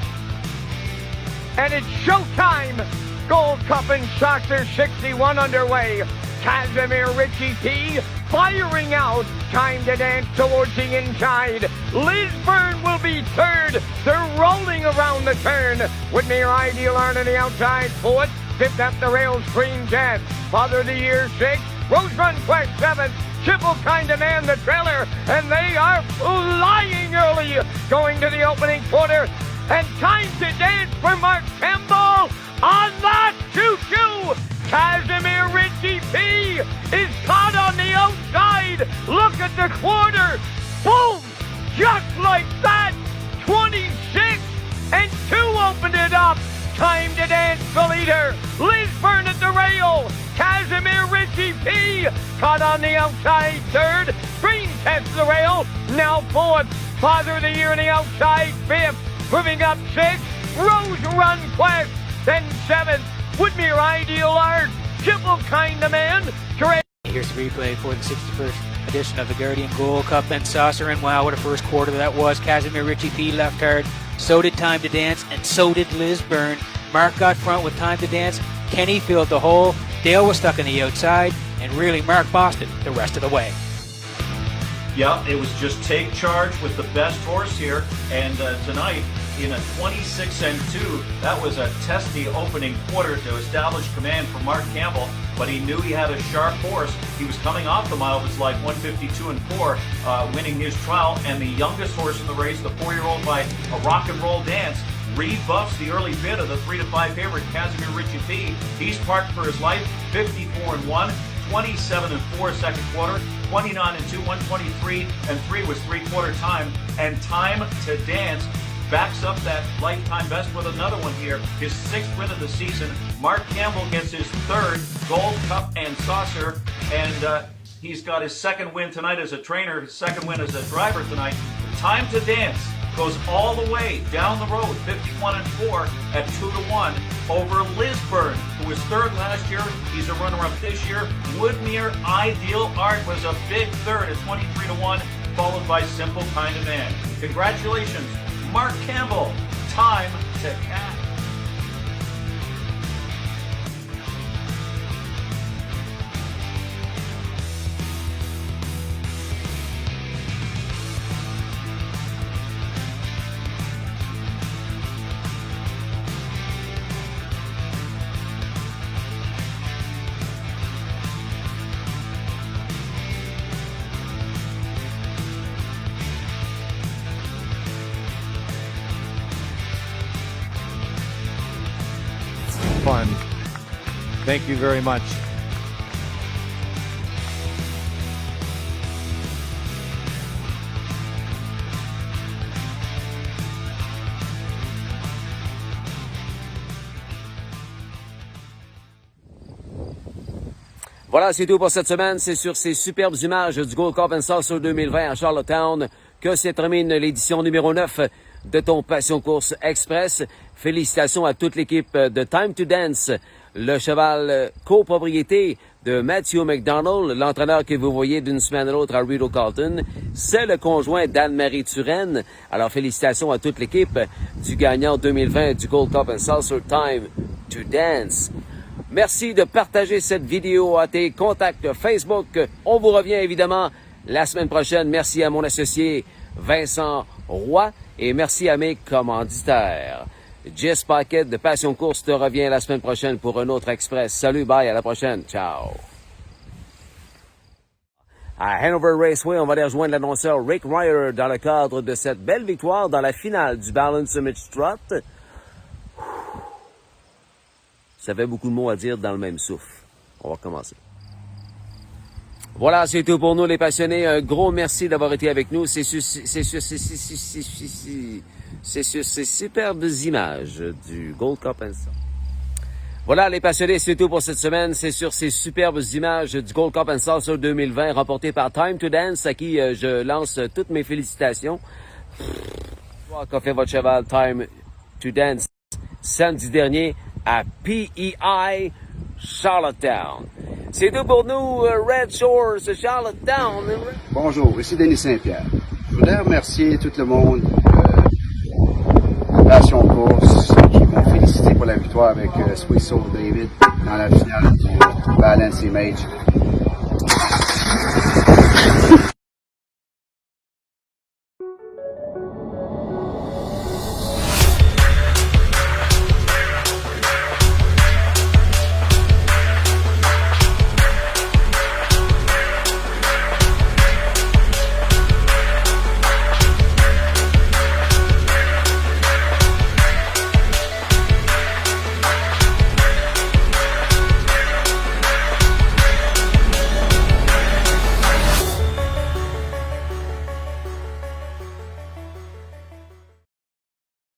and it's showtime! Gold Cup and Saucer 61 underway. Casimir Ritchie P firing out. Time to Dance towards the inside. Lisburn will be third. They're rolling around the turn. Woodmere Ideal Art on the outside. Fourth. Fifth up the rails. Green Jet. Father of the Year 6. Rose Run Quest 7th. Simple Kind of Man, the trailer, and they are flying early, going to the opening quarter, and Time to Dance for Mark Campbell on that 2-2. Casimir Ritchie P is caught on the outside. Look at the quarter. Boom! Just like that. 26-2 opened it up. Time to Dance the leader. Lisburn at the rail. Casimir Ritchie P caught on the outside third. Green tests the rail. Now fourth. Father of the Year on the outside fifth. Moving up sixth. Rose Run Quest. Then seventh. Woodmere Ideal Art. Simple Kind of Man. Here's the replay for the 61st edition of the Guardian Gold Cup and Saucer. And wow, what a first quarter that was. Casimir Ritchie P left hard. So did Time to Dance, and so did Lisburn. Mark got front with Time to Dance. Kenny filled the hole. Dale was stuck on the outside, and really Mark bossed it the rest of the way. Yeah, it was just take charge with the best horse here, and tonight in a 26-2, that was a testy opening quarter to establish command for Mark Campbell, but he knew he had a sharp horse. He was coming off the mile, it was like 152-4, winning his trial, and the youngest horse in the race, the 4-year-old by a rock and roll dance, rebuffs the early bid of the 3-5 favorite Casimir Ritchie P. He's parked for his life, 54-1, 27-4 second quarter, 29-2, 123-3 was three-quarter time, and Time to Dance backs up that lifetime best with another one here. His 6th win of the season. Mark Campbell gets his 3rd Gold Cup and Saucer, and he's got his 2nd win tonight as a trainer, his 2nd win as a driver tonight. Time to Dance goes all the way down the road, 51-4 at 2-1 over Lisburn, who was 3rd last year. He's a runner-up this year. Woodmere Ideal Art was a big 3rd at 23-1, followed by Simple Kind of Man. Congratulations, Mark Campbell. Time to Cat. Fun. Thank you very much. Voilà, c'est tout pour cette semaine. C'est sur ces superbes images du Gold Cup and Salsa 2020 à Charlottetown que se termine l'édition numéro 9 de ton Passion Course Express. Félicitations à toute l'équipe de Time to Dance, le cheval copropriété de Matthew McDonald, l'entraîneur que vous voyez d'une semaine à l'autre à Rideau Carlton. C'est le conjoint d'Anne-Marie Turenne. Alors, félicitations à toute l'équipe du gagnant 2020 du Gold Cup and Salsa Time to Dance. Merci de partager cette vidéo à tes contacts Facebook. On vous revient évidemment la semaine prochaine. Merci à mon associé Vincent Roy et merci à mes commanditaires. Jess Paquette de Passion Course te revient la semaine prochaine pour un autre Express. Salut, bye, à la prochaine. Ciao. À Hanover Raceway, on va aller rejoindre l'annonceur Rick Ryder dans le cadre de cette belle victoire dans la finale du Balance Summit Trot. Ça fait beaucoup de mots à dire dans le même souffle. On va recommencer. Voilà, c'est tout pour nous les passionnés. Un gros merci d'avoir été avec nous. C'est sur ces superbes images du Gold Cup and Salsa. Voilà les passionnés, c'est tout pour cette semaine. C'est sur ces superbes images du Gold Cup and Salsa 2020 remporté par Time to Dance à qui je lance toutes mes félicitations. Qu'a fait votre cheval Time to Dance samedi dernier à PEI Charlottetown. C'est tout pour nous, Red Shores, Charlottetown. Bonjour, ici Denis Saint-Pierre. Je voudrais remercier tout le monde de Passion Course qui m'ont félicité pour la victoire avec Sweet Soul David dans la finale du Balance Image.